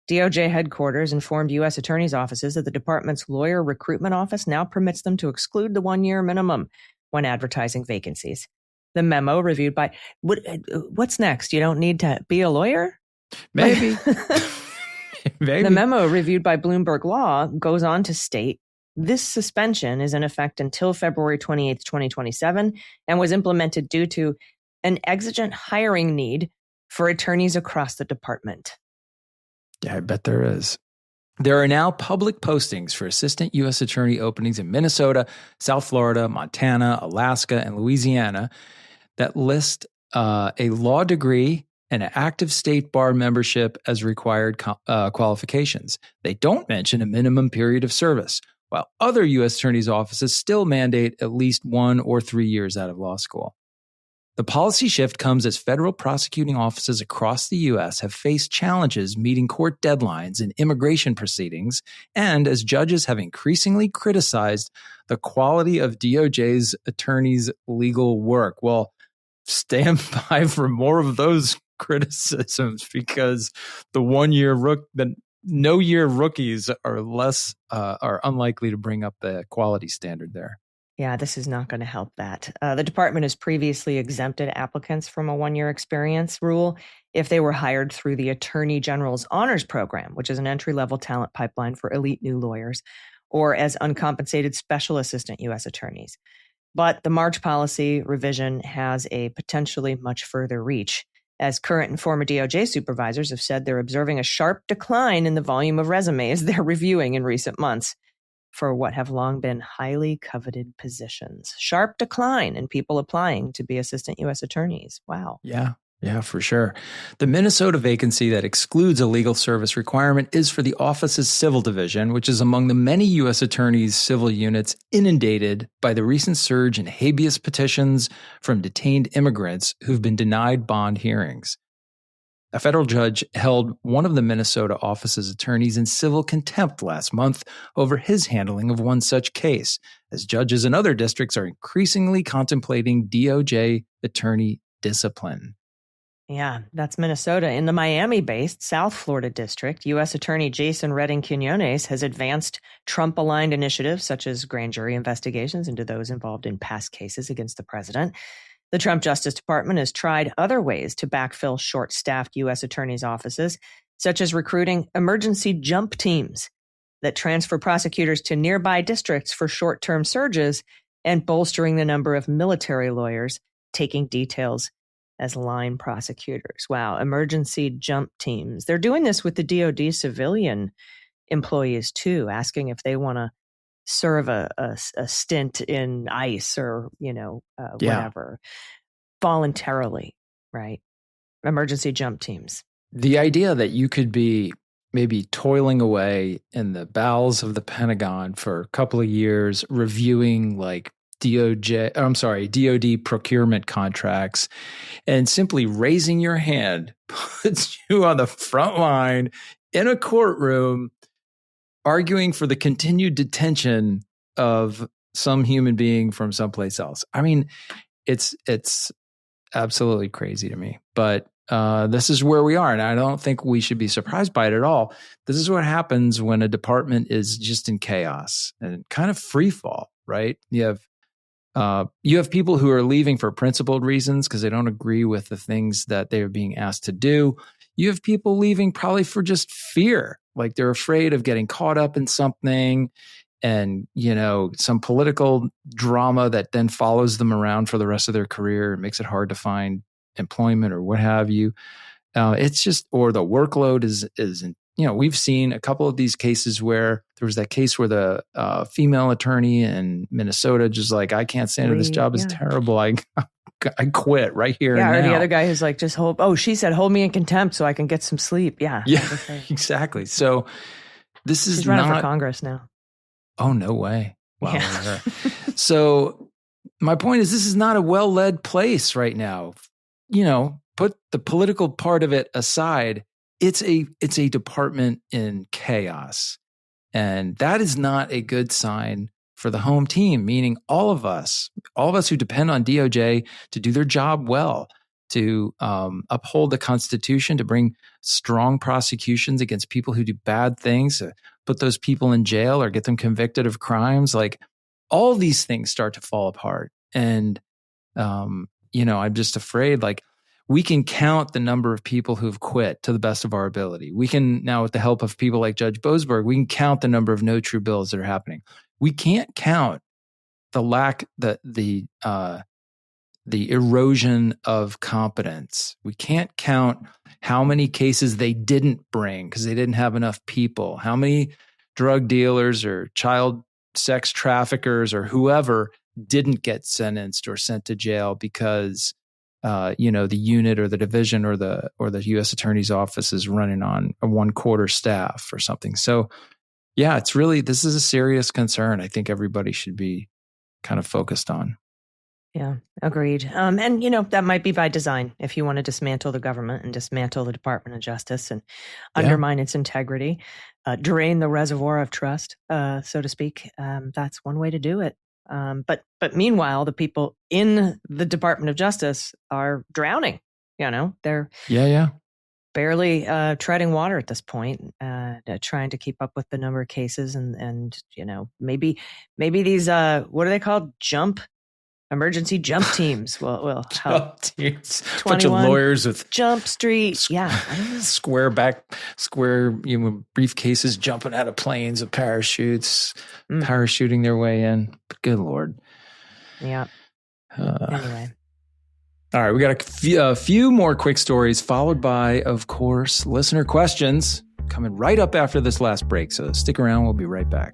DOJ headquarters informed U.S. attorneys' offices that the department's lawyer recruitment office now permits them to exclude the 1 year minimum when advertising vacancies. The memo reviewed by, what's next? You don't need to be a lawyer? Maybe. Maybe. The memo reviewed by Bloomberg Law goes on to state, this suspension is in effect until February 28th, 2027, and was implemented due to an exigent hiring need for attorneys across the department. Yeah, I bet there is. There are now public postings for assistant U.S. attorney openings in Minnesota, South Florida, Montana, Alaska, and Louisiana that list a law degree and an active state bar membership as required qualifications. They don't mention a minimum period of service, while other U.S. attorneys' offices still mandate at least 1 or 3 years out of law school. The policy shift comes as federal prosecuting offices across the U.S. have faced challenges meeting court deadlines in immigration proceedings, and as judges have increasingly criticized the quality of DOJ's attorneys' legal work. Well, stand by for more of those criticisms because the 1 year no-year rookies are unlikely to bring up the quality standard there. Yeah, this is not going to help that. The department has previously exempted applicants from a 1-year experience rule if they were hired through the Attorney General's Honors Program, which is an entry-level talent pipeline for elite new lawyers, or as uncompensated special assistant U.S. attorneys. But the March policy revision has a potentially much further reach, as current and former DOJ supervisors have said they're observing a sharp decline in the volume of resumes they're reviewing in recent months for what have long been highly coveted positions. Sharp decline in people applying to be assistant U.S. attorneys. Wow. Yeah, for sure. The Minnesota vacancy that excludes a legal service requirement is for the office's civil division, which is among the many U.S. attorneys' civil units inundated by the recent surge in habeas petitions from detained immigrants who've been denied bond hearings. A federal judge held one of the Minnesota office's attorneys in civil contempt last month over his handling of one such case, as judges in other districts are increasingly contemplating DOJ attorney discipline. Yeah, that's Minnesota. In the Miami-based South Florida district, U.S. Attorney Jason Redding Quinones has advanced Trump-aligned initiatives such as grand jury investigations into those involved in past cases against the president. The Trump Justice Department has tried other ways to backfill short-staffed U.S. attorneys' offices, such as recruiting emergency jump teams that transfer prosecutors to nearby districts for short-term surges and bolstering the number of military lawyers taking details as line prosecutors. Wow, emergency jump teams. They're doing this with the DOD civilian employees too, asking if they want to serve a stint in ICE or, whatever, voluntarily, right? Emergency jump teams. The idea that you could be maybe toiling away in the bowels of the Pentagon for a couple of years, reviewing like DOD procurement contracts, and simply raising your hand puts you on the front line in a courtroom arguing for the continued detention of some human being from someplace else. I mean, it's absolutely crazy to me, but this is where we are. And I don't think we should be surprised by it at all. This is what happens when a department is just in chaos and kind of free fall, right? You have people who are leaving for principled reasons because they don't agree with the things that they are being asked to do. You have people leaving probably for just fear, like they're afraid of getting caught up in something and, some political drama that then follows them around for the rest of their career and makes it hard to find employment or what have you. It's just, or the workload is, we've seen a couple of these cases where there was that case where the female attorney in Minnesota just like, I can't stand it. This job is terrible. I quit right here. Yeah. And or now. The other guy who's like, she said, hold me in contempt so I can get some sleep. Yeah. Yeah, exactly. So she's running for Congress now. Oh, no way. Wow. Yeah. So my point is, this is not a well-led place right now. Put the political part of it aside. It's a department in chaos. And that is not a good sign for the home team, meaning all of us who depend on DOJ to do their job well, to uphold the Constitution, to bring strong prosecutions against people who do bad things, to put those people in jail or get them convicted of crimes. Like all these things start to fall apart. And, I'm just afraid, like, we can count the number of people who've quit to the best of our ability. We can now, with the help of people like Judge Boasberg, we can count the number of no true bills that are happening. We can't count the erosion of competence. We can't count how many cases they didn't bring because they didn't have enough people, how many drug dealers or child sex traffickers or whoever didn't get sentenced or sent to jail because the unit or the division or the U.S. Attorney's Office is running on a 1/4 staff or something. So, yeah, this is a serious concern. I think everybody should be kind of focused on. Yeah, agreed. And that might be by design. If you want to dismantle the government and dismantle the Department of Justice and undermine its integrity, drain the reservoir of trust, so to speak, that's one way to do it. But meanwhile, the people in the Department of Justice are drowning. They're barely treading water at this point, trying to keep up with the number of cases and maybe these what are they called, emergency jump teams will help. Teams. Bunch of lawyers with Jump Street, square briefcases jumping out of planes with parachutes, parachuting their way in. Good Lord. Yeah. Anyway. All right, we got a few more quick stories, followed by, of course, listener questions coming right up after this last break. So stick around. We'll be right back.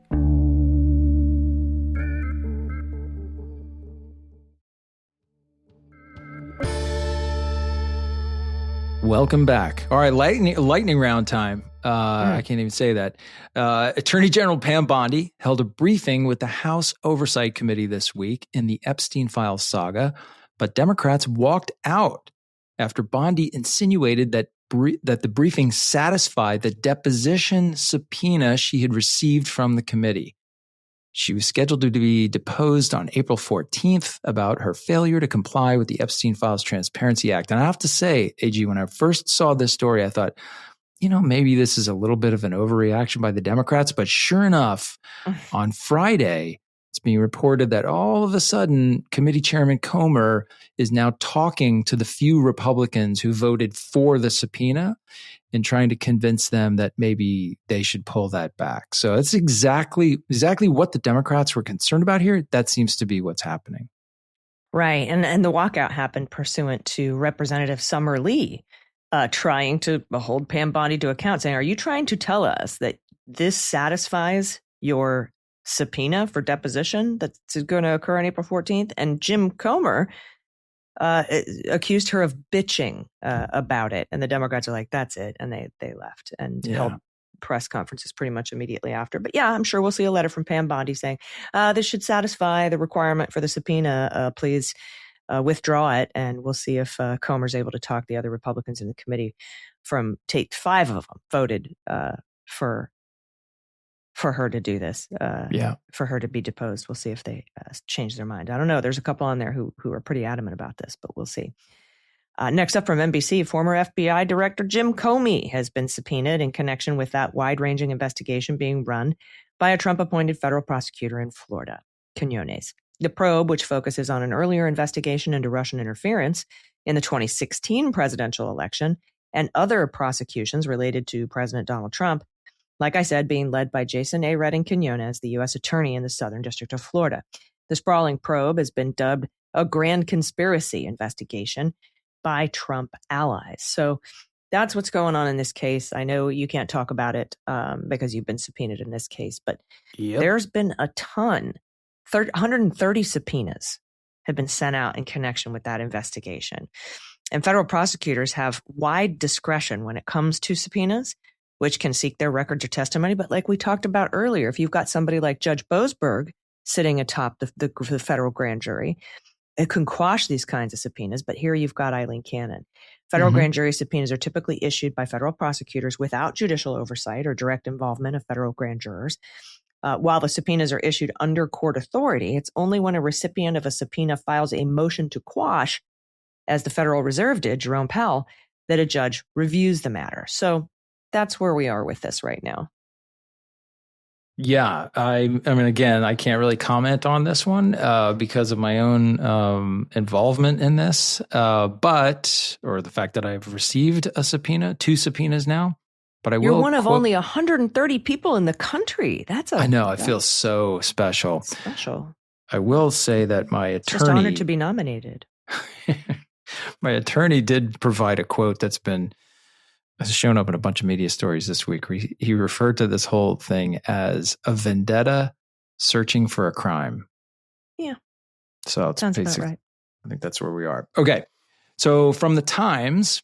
Welcome back. All right, lightning round time. I can't even say that. Attorney General Pam Bondi held a briefing with the House Oversight Committee this week in the Epstein Files saga, but Democrats walked out after Bondi insinuated that the briefing satisfied the deposition subpoena she had received from the committee. She was scheduled to be deposed on April 14th about her failure to comply with the Epstein Files Transparency Act. And I have to say, AG, when I first saw this story, I thought, maybe this is a little bit of an overreaction by the Democrats. But sure enough, on Friday, it's being reported that all of a sudden, Committee Chairman Comer is now talking to the few Republicans who voted for the subpoena and trying to convince them that maybe they should pull that back. So it's exactly what the Democrats were concerned about here. That seems to be what's happening. Right. And the walkout happened pursuant to Representative Summer Lee trying to hold Pam Bondi to account, saying, are you trying to tell us that this satisfies your subpoena for deposition that's going to occur on April 14th? And Jim Comer accused her of bitching about it. And the Democrats are like, that's it. And they left and held press conferences pretty much immediately after. But yeah, I'm sure we'll see a letter from Pam Bondi saying, this should satisfy the requirement for the subpoena. Please withdraw it. And we'll see if Comer's able to talk the other Republicans in the committee from 5 of them voted for her to do this, for her to be deposed. We'll see if they change their mind. I don't know. There's a couple on there who are pretty adamant about this, but we'll see. Next up from NBC, former FBI Director Jim Comey has been subpoenaed in connection with that wide-ranging investigation being run by a Trump-appointed federal prosecutor in Florida, Quinones. The probe, which focuses on an earlier investigation into Russian interference in the 2016 presidential election and other prosecutions related to President Donald Trump, like I said, being led by Jason A. Redding Quinones, the U.S. Attorney in the Southern District of Florida. The sprawling probe has been dubbed a grand conspiracy investigation by Trump allies. So that's what's going on in this case. I know you can't talk about it because you've been subpoenaed in this case, but there's been a ton, 130 subpoenas have been sent out in connection with that investigation. And federal prosecutors have wide discretion when it comes to subpoenas, which can seek their records or testimony. But like we talked about earlier, if you've got somebody like Judge Boasberg sitting atop the federal grand jury, it can quash these kinds of subpoenas. But here you've got Aileen Cannon. Federal grand jury subpoenas are typically issued by federal prosecutors without judicial oversight or direct involvement of federal grand jurors. While the subpoenas are issued under court authority, it's only when a recipient of a subpoena files a motion to quash, as the Federal Reserve did, Jerome Powell, that a judge reviews the matter. So that's where we are with this right now. Yeah, I mean, again, I can't really comment on this one because of my own involvement in this, or the fact that I've received a subpoena, 2 subpoenas now. But I will. You're one of only 130 people in the country. I know. I feel so special. Special. I will say that my attorney. Just honored to be nominated. My attorney did provide a quote that's been shown up in a bunch of media stories this week. He referred to this whole thing as a vendetta searching for a crime. Yeah. So it's sounds about right. I think that's where we are. Okay. So from the Times,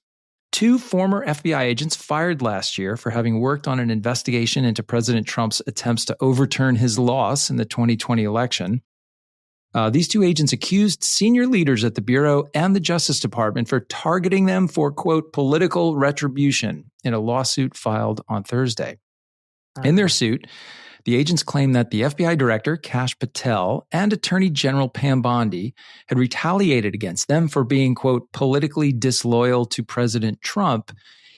2 former FBI agents fired last year for having worked on an investigation into President Trump's attempts to overturn his loss in the 2020 election. These 2 agents accused senior leaders at the Bureau and the Justice Department for targeting them for, quote, political retribution in a lawsuit filed on Thursday. In their suit, the agents claim that the FBI director, Kash Patel, and Attorney General Pam Bondi had retaliated against them for being, quote, politically disloyal to President Trump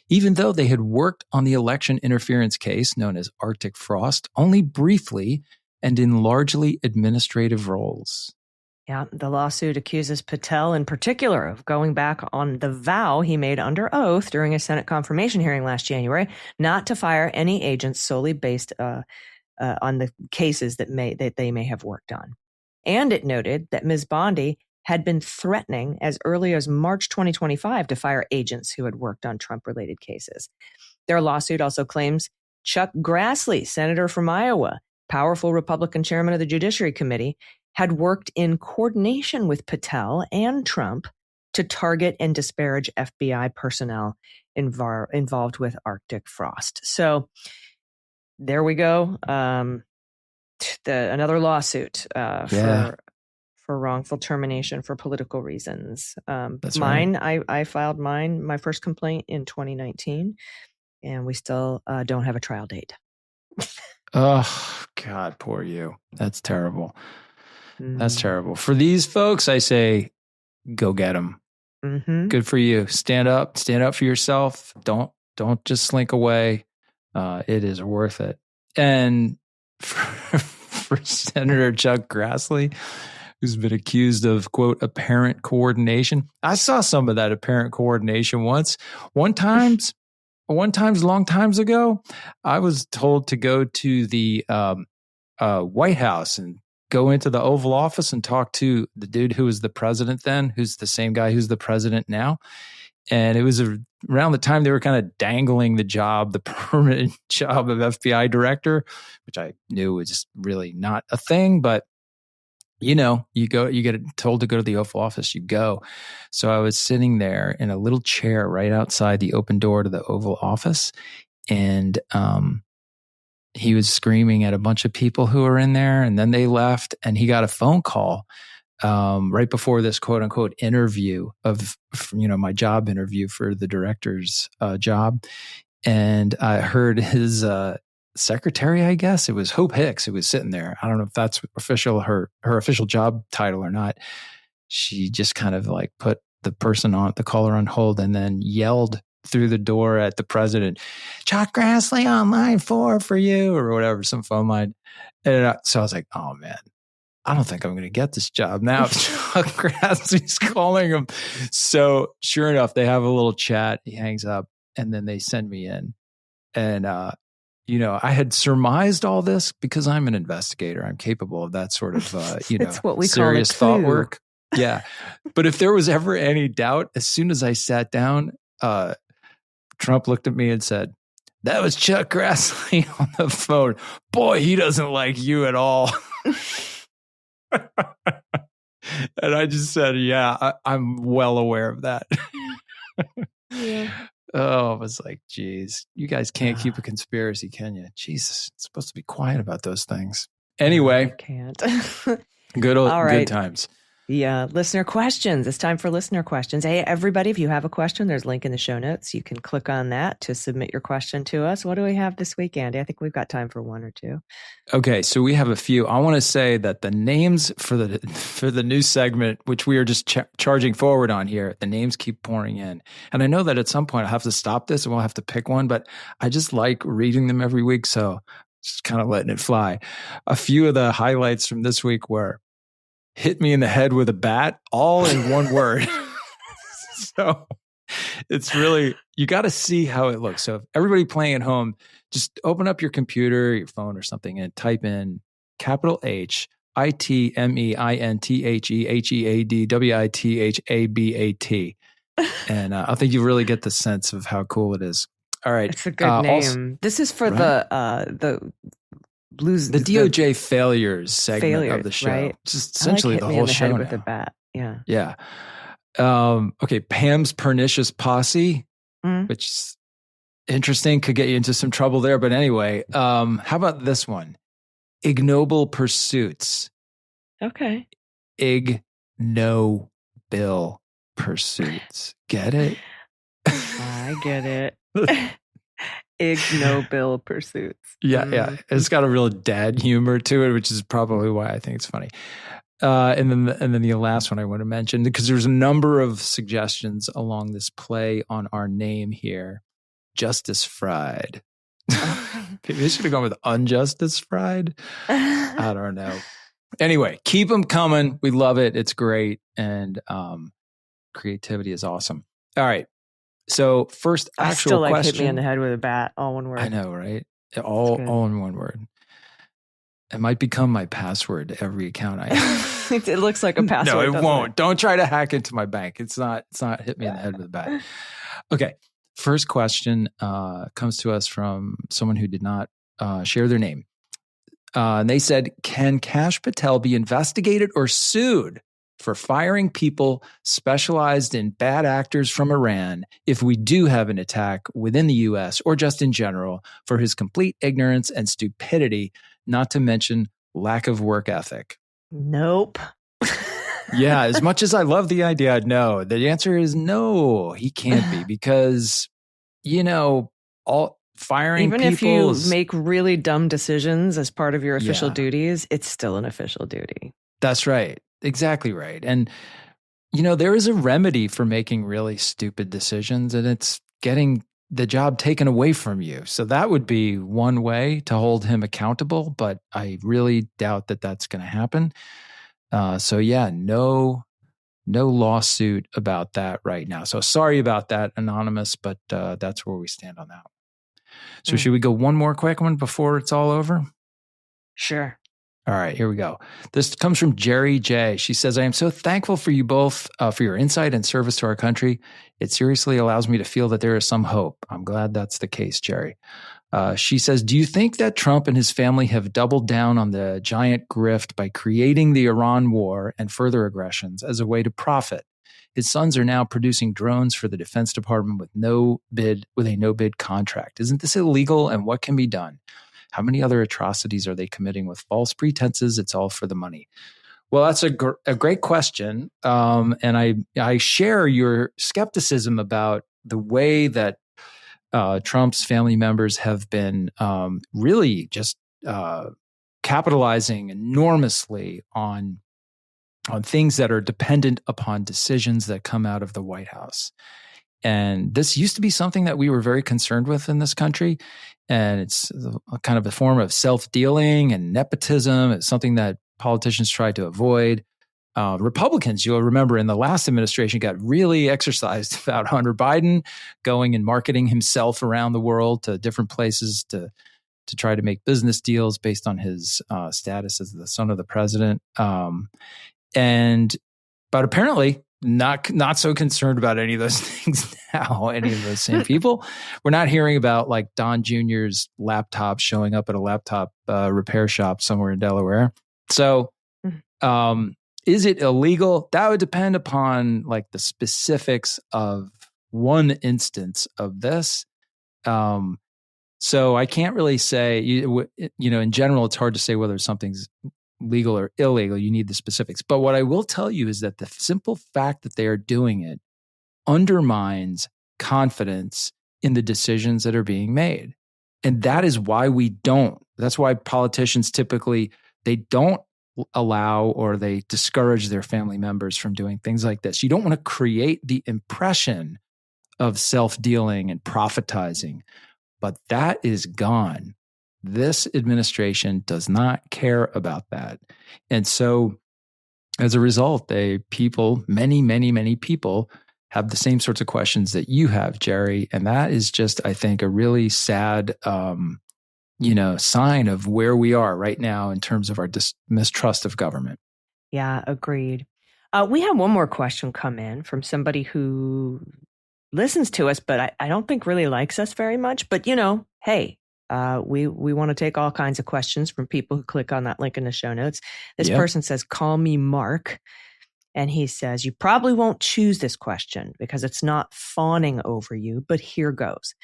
even though they had worked on the election interference case known as Arctic Frost only briefly and in largely administrative roles. Yeah, the lawsuit accuses Patel in particular of going back on the vow he made under oath during a Senate confirmation hearing last January not to fire any agents solely based on the cases that they may have worked on. And it noted that Ms. Bondi had been threatening as early as March 2025 to fire agents who had worked on Trump-related cases. Their lawsuit also claims Chuck Grassley, senator from Iowa, powerful Republican chairman of the Judiciary Committee, had worked in coordination with Patel and Trump to target and disparage FBI personnel involved with Arctic Frost. So there we go. Another lawsuit for wrongful termination for political reasons. That's mine, right. I filed my first complaint in 2019, and we still don't have a trial date. Oh, God, poor you. That's terrible. That's terrible. For these folks, I say, go get them. Mm-hmm. Good for you. Stand up for yourself. Don't just slink away. It is worth it. And for Senator Chuck Grassley, who's been accused of, quote, apparent coordination. I saw some of that apparent coordination once. One times, long times ago, I was told to go to the White House and go into the Oval Office and talk to the dude who was the president then, who's the same guy who's the president now. And it was around the time they were kind of dangling the permanent job of FBI director, which I knew was just really not a thing. But, you get told to go to the Oval Office, you go. So I was sitting there in a little chair right outside the open door to the Oval Office. And he was screaming at a bunch of people who were in there, and then they left, and he got a phone call right before this quote unquote interview of, my job interview for the director's job. And I heard his secretary, I guess it was Hope Hicks, who was sitting there. I don't know if that's her official job title or not. She just kind of like put the caller on hold and then yelled through the door at the president, Chuck Grassley on line 4 for you, or whatever, some phone line. And so I was like, oh man, I don't think I'm going to get this job now. Chuck Grassley's calling him. So sure enough, they have a little chat. He hangs up, and then they send me in. And, I had surmised all this because I'm an investigator. I'm capable of that sort of, it's what we serious call thought work. Yeah. But if there was ever any doubt, as soon as I sat down, Trump looked at me and said, that was Chuck Grassley on the phone. Boy, he doesn't like you at all. And I just said, yeah, I'm well aware of that. Yeah. Oh, I was like, geez, you guys can't keep a conspiracy, can you? Jesus, it's supposed to be quiet about those things. Anyway, I can't. Good times. Yeah, listener questions. It's time for listener questions. Hey, everybody, if you have a question, there's a link in the show notes. You can click on that to submit your question to us. What do we have this week, Andy? I think we've got time for one or two. Okay, so we have a few. I want to say that the names for the new segment, which we are just charging forward on here, the names keep pouring in. And I know that at some point I'll have to stop this and we'll have to pick one, but I just like reading them every week, so just kind of letting it fly. A few of the highlights from this week were hit me in the head with a bat, all in one word. So it's really, you got to see how it looks. So if everybody playing at home, just open up your computer, your phone or something, and type in capital H, ITMEINTHEHEADWITHABAT. And I think you really get the sense of how cool it is. All right. It's a good name. Also, this is for the DOJ failures segment of the show. Right? Just essentially the whole show. With a bat. Yeah. Yeah. Okay. Pam's pernicious posse, which is interesting, could get you into some trouble there. But anyway, how about this one? Ignoble pursuits. Okay. Ignoble pursuits. Get it? I get it. Ignoble pursuits. Yeah. It's got a real dad humor to it, which is probably why I think it's funny. And then the last one I want to mention, because there's a number of suggestions along this play on our name here. Justice Fried. Maybe they should have gone with Unjustice Fried. I don't know. Anyway, keep them coming. We love it. It's great. And creativity is awesome. All right. So first actual I still like question. hit me in the head with a bat, all one word. I know, right? All in one word. It might become my password to every account I have. It looks like a password. No, it won't. Don't try to hack into my bank. It's not hit me in the head with a bat. Okay. First question comes to us from someone who did not share their name. And they said, can Kash Patel be investigated or sued for firing people specialized in bad actors from Iran if we do have an attack within the U.S. or just in general for his complete ignorance and stupidity, not to mention lack of work ethic? Nope. Yeah, as much as I love the idea, no. The answer is no, he can't be because, all firing even people. If you make really dumb decisions as part of your official duties, it's still an official duty. That's right. Exactly right. And, there is a remedy for making really stupid decisions, and it's getting the job taken away from you. So that would be one way to hold him accountable, but I really doubt that that's going to happen. No lawsuit about that right now. So sorry about that, Anonymous, but that's where we stand on that. So should we go one more quick one before it's all over? Sure. All right, here we go. This comes from Jerry J. She says, I am so thankful for you both for your insight and service to our country. It seriously allows me to feel that there is some hope. I'm glad that's the case, Jerry. She says, do you think that Trump and his family have doubled down on the giant grift by creating the Iran war and further aggressions as a way to profit? His sons are now producing drones for the Defense Department with a no-bid contract. Isn't this illegal, and what can be done? How many other atrocities are they committing with false pretenses? It's all for the money. Well, that's a great question. And I share your skepticism about the way that Trump's family members have been really just capitalizing enormously on things that are dependent upon decisions that come out of the White House. And this used to be something that we were very concerned with in this country. And it's a kind of a form of self-dealing and nepotism. It's something that politicians tried to avoid. Republicans, you'll remember in the last administration, got really exercised about Hunter Biden going and marketing himself around the world to different places to try to make business deals based on his status as the son of the president. But apparently not so concerned about any of those things now, any of those same people. We're not hearing about like Don Jr.'s laptop showing up at a laptop repair shop somewhere in Delaware. So is it illegal? That would depend upon like the specifics of one instance of this. So I can't really say, in general, it's hard to say whether something's legal or illegal. You need the specifics. But what I will tell you is that the simple fact that they are doing it undermines confidence in the decisions that are being made. And that is why that's why politicians typically, they don't allow or they discourage their family members from doing things like this. You don't want to create the impression of self-dealing and profitizing, but that is gone. This administration does not care about that. And so as a result, many, many, many people have the same sorts of questions that you have, Jerry. And that is just, I think, a really sad, sign of where we are right now in terms of our mistrust of government. Yeah, agreed. We have one more question come in from somebody who listens to us, but I don't think really likes us very much. But, hey, we want to take all kinds of questions from people who click on that link in the show notes. This person says, call me Mark. And he says, you probably won't choose this question because it's not fawning over you, but here goes.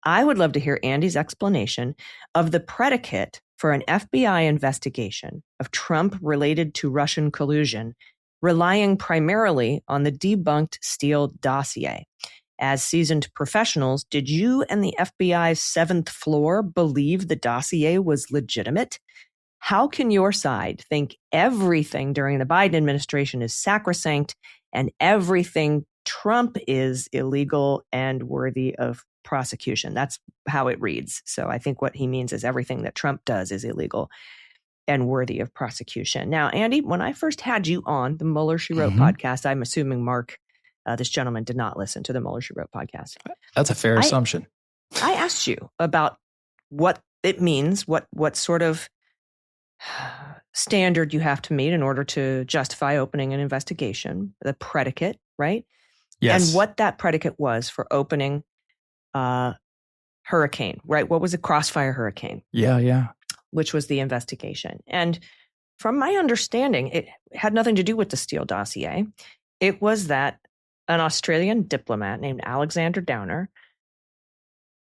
I would love to hear Andy's explanation of the predicate for an FBI investigation of Trump related to Russian collusion, relying primarily on the debunked Steele dossier. As seasoned professionals, did you and the FBI's seventh floor believe the dossier was legitimate? How can your side think everything during the Biden administration is sacrosanct and everything Trump is illegal and worthy of prosecution. That's how it reads. So I think what he means is everything that Trump does is illegal and worthy of prosecution. Now, Andy, when I first had you on the Mueller, She Wrote podcast, I'm assuming Mark, this gentleman, did not listen to the Mueller, She Wrote podcast. That's a fair assumption. I asked you about what it means, what sort of standard you have to meet in order to justify opening an investigation, the predicate, right? Yes. And what that predicate was for opening Hurricane, right? What was it? Crossfire Hurricane. Yeah. Which was the investigation. And from my understanding, it had nothing to do with the Steele dossier. It was that an Australian diplomat named Alexander Downer,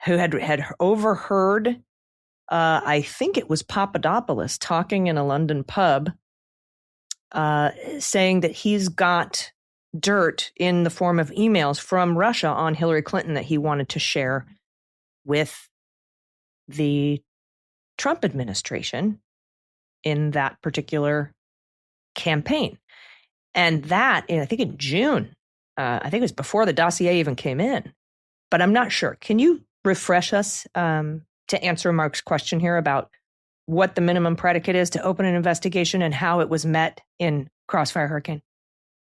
who had overheard, I think it was Papadopoulos talking in a London pub, saying that he's got dirt in the form of emails from Russia on Hillary Clinton that he wanted to share with the Trump administration in that particular campaign. And that, I think in June, I think it was before the dossier even came in, but I'm not sure. Can you refresh us to answer Mark's question here about what the minimum predicate is to open an investigation and how it was met in Crossfire Hurricane?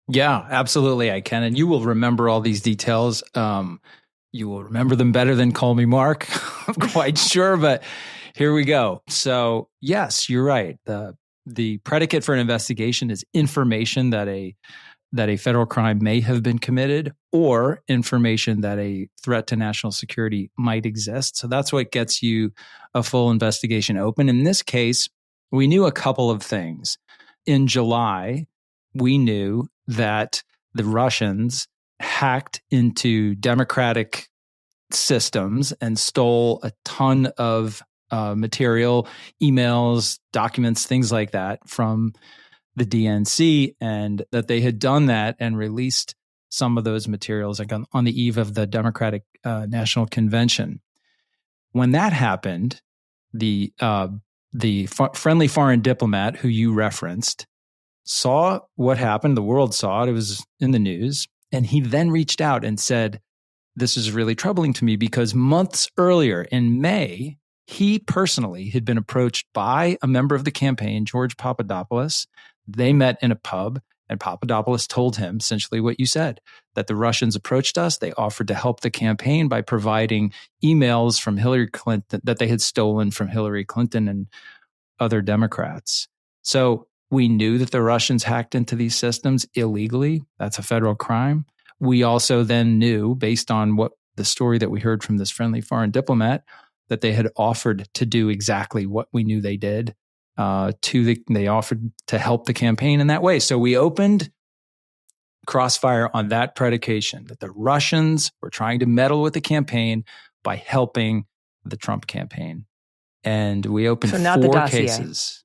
Yeah, absolutely, I can. And you will remember all these details. You will remember them better than Call Me Mark, I'm quite sure, but here we go. So yes, you're right. The predicate for an investigation is information that a federal crime may have been committed or information that a threat to national security might exist. So that's what gets you a full investigation open. In this case, we knew a couple of things. In July, we knew that the Russians hacked into democratic systems and stole a ton of material, emails, documents, things like that from the DNC, and that they had done that and released some of those materials like on the eve of the Democratic National Convention. When that happened, the friendly foreign diplomat who you referenced saw what happened. The world saw it. It was in the news. And he then reached out and said, this is really troubling to me because months earlier in May, he personally had been approached by a member of the campaign, George Papadopoulos. They met in a pub, and Papadopoulos told him essentially what you said, that the Russians approached us. They offered to help the campaign by providing emails from Hillary Clinton that they had stolen from Hillary Clinton and other Democrats. So we knew that the Russians hacked into these systems illegally. That's a federal crime. We also then knew, based on what the story that we heard from this friendly foreign diplomat, that they had offered to do exactly what we knew they did. They offered to help the campaign in that way. So we opened Crossfire on that predication, that the Russians were trying to meddle with the campaign by helping the Trump campaign. And we opened four cases.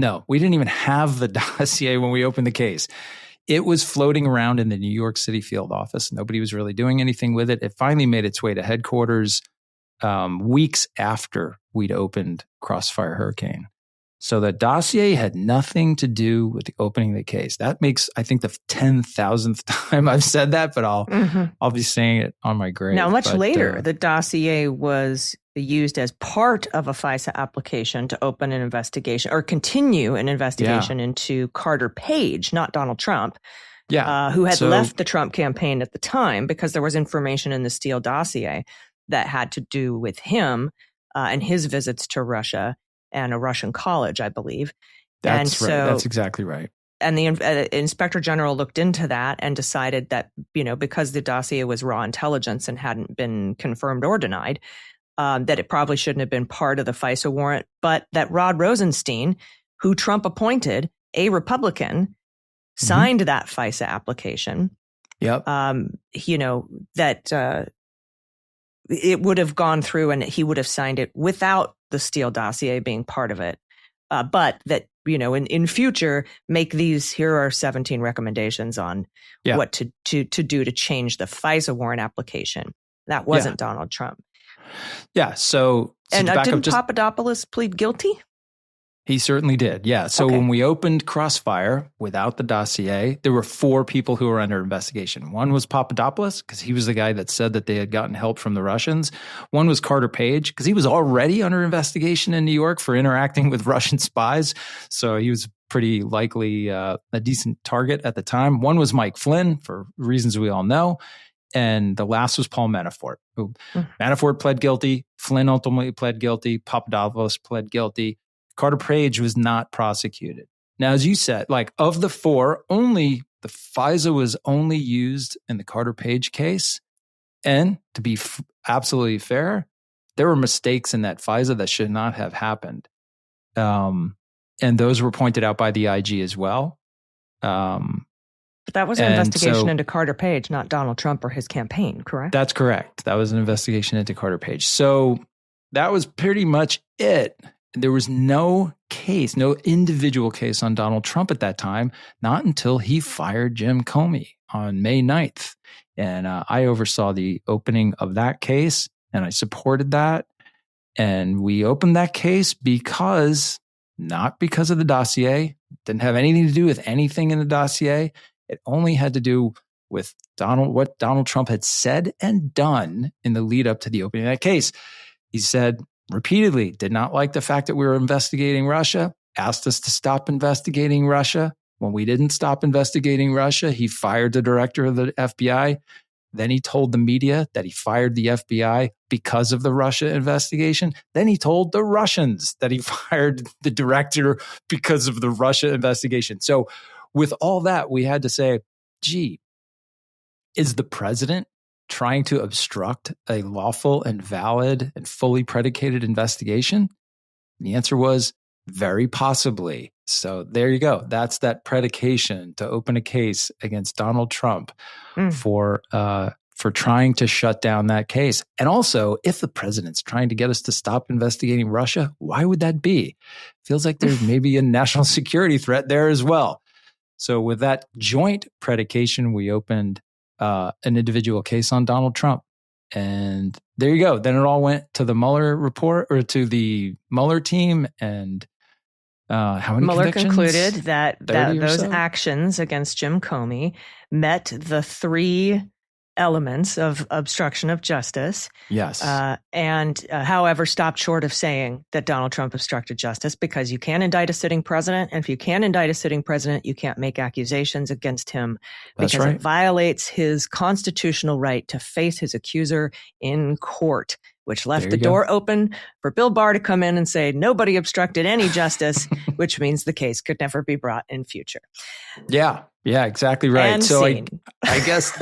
No, we didn't even have the dossier when we opened the case. It was floating around in the New York City field office. Nobody was really doing anything with it. It finally made its way to headquarters weeks after we'd opened Crossfire Hurricane. So the dossier had nothing to do with the opening of the case. That makes, I think, the 10,000th time I've said that, but I'll be saying it on my grave. Now, much later, the dossier was used as part of a FISA application to open an investigation or continue an investigation into Carter Page, not Donald Trump, who had left the Trump campaign at the time because there was information in the Steele dossier that had to do with him and his visits to Russia and a Russian college, I believe. That's right. That's exactly right. And the Inspector General looked into that and decided that, because the dossier was raw intelligence and hadn't been confirmed or denied, that it probably shouldn't have been part of the FISA warrant, but that Rod Rosenstein, who Trump appointed, a Republican, signed that FISA application. Yep. That it would have gone through and he would have signed it without the Steele dossier being part of it. But that, in future, make these, here are 17 recommendations on what to do to change the FISA warrant application. That wasn't Donald Trump. Yeah. So and didn't Papadopoulos plead guilty? He certainly did. Yeah. So when we opened Crossfire without the dossier, there were 4 people who were under investigation. One was Papadopoulos, because he was the guy that said that they had gotten help from the Russians. One was Carter Page, because he was already under investigation in New York for interacting with Russian spies. So he was pretty likely a decent target at the time. One was Mike Flynn, for reasons we all know. And the last was Paul Manafort, who Manafort pled guilty. Flynn ultimately pled guilty. Papadopoulos pled guilty. Carter Page was not prosecuted. Now, as you said, like of the 4, only the FISA was only used in the Carter Page case. And to be absolutely fair, there were mistakes in that FISA that should not have happened. And those were pointed out by the IG as well. But that was an investigation into Carter Page, not Donald Trump or his campaign, correct? That's correct. That was an investigation into Carter Page. So that was pretty much it. There was no case, no individual case on Donald Trump at that time, not until he fired Jim Comey on May 9th. And I oversaw the opening of that case, and I supported that. And we opened that case not because of the dossier. Didn't have anything to do with anything in the dossier. It only had to do with what Donald Trump had said and done in the lead up to the opening of that case. He said repeatedly, did not like the fact that we were investigating Russia, asked us to stop investigating Russia. When we didn't stop investigating Russia, he fired the director of the FBI. Then he told the media that he fired the FBI because of the Russia investigation. Then he told the Russians that he fired the director because of the Russia investigation. So with all that, we had to say, gee, is the president trying to obstruct a lawful and valid and fully predicated investigation? And the answer was very possibly. So there you go. That's that predication to open a case against Donald Trump for trying to shut down that case. And also, if the president's trying to get us to stop investigating Russia, why would that be? Feels like there's maybe a national security threat there as well. So with that joint predication, we opened an individual case on Donald Trump. And there you go. Then it all went to the Mueller report, or to the Mueller team. And how many Mueller convictions? concluded that those so? actions against Jim Comey met the 3 elements of obstruction of justice. Yes. However, stopped short of saying that Donald Trump obstructed justice, because you can indict a sitting president. And if you can indict a sitting president, you can't make accusations against him, because it violates his constitutional right to face his accuser in court, which left the door open for Bill Barr to come in and say nobody obstructed any justice, which means the case could never be brought in future. Yeah, exactly right. And so scene. I guess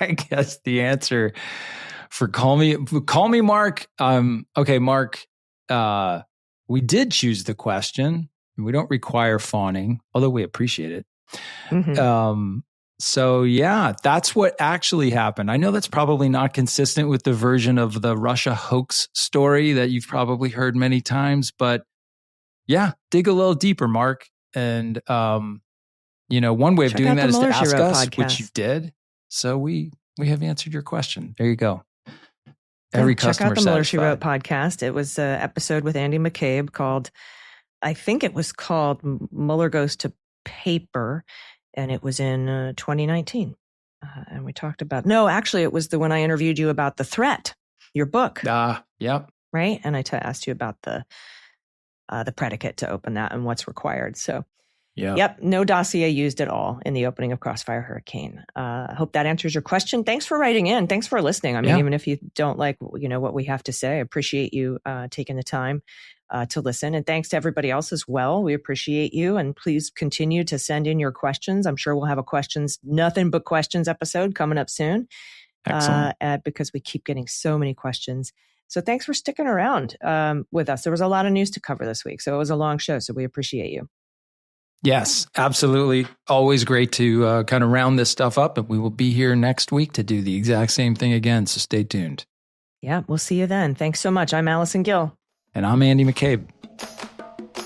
I guess the answer for call me Mark. Okay, Mark, we did choose the question. We don't require fawning, although we appreciate it. Mm-hmm. So yeah, that's what actually happened. I know that's probably not consistent with the version of the Russia hoax story that you've probably heard many times, but yeah, dig a little deeper, Mark. And one way of doing that is to ask us, which you did. So we have answered your question. There you go. Every customer check out the Mueller She satisfied. Wrote podcast. It was an episode with Andy McCabe called Mueller Goes to Paper, and it was in 2019. And we talked about, it was the one I interviewed you about The Threat, your book. Yep. Right? And I asked you about the predicate to open that and what's required. So Yep. No dossier used at all in the opening of Crossfire Hurricane. I hope that answers your question. Thanks for writing in. Thanks for listening. I mean, even if you don't like, what we have to say, I appreciate you taking the time to listen. And thanks to everybody else as well. We appreciate you. And please continue to send in your questions. I'm sure we'll have a nothing but questions episode coming up soon. Excellent. Because we keep getting so many questions. So thanks for sticking around with us. There was a lot of news to cover this week. So it was a long show. So we appreciate you. Yes, absolutely. Always great to kind of round this stuff up. And we will be here next week to do the exact same thing again. So stay tuned. Yeah, we'll see you then. Thanks so much. I'm Allison Gill. And I'm Andy McCabe.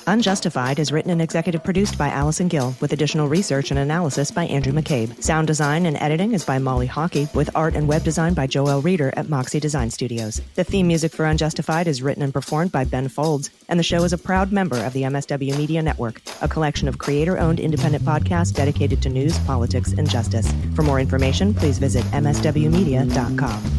Unjustified is written and executive produced by Allison Gill, with additional research and analysis by Andrew McCabe. Sound design and editing is by Molly Hockey, with art and web design by Joel Reeder at Moxie Design Studios. The theme music for Unjustified is written and performed by Ben Folds, and the show is a proud member of the MSW Media Network, a collection of creator-owned independent podcasts dedicated to news, politics, and justice. For more information, please visit mswmedia.com.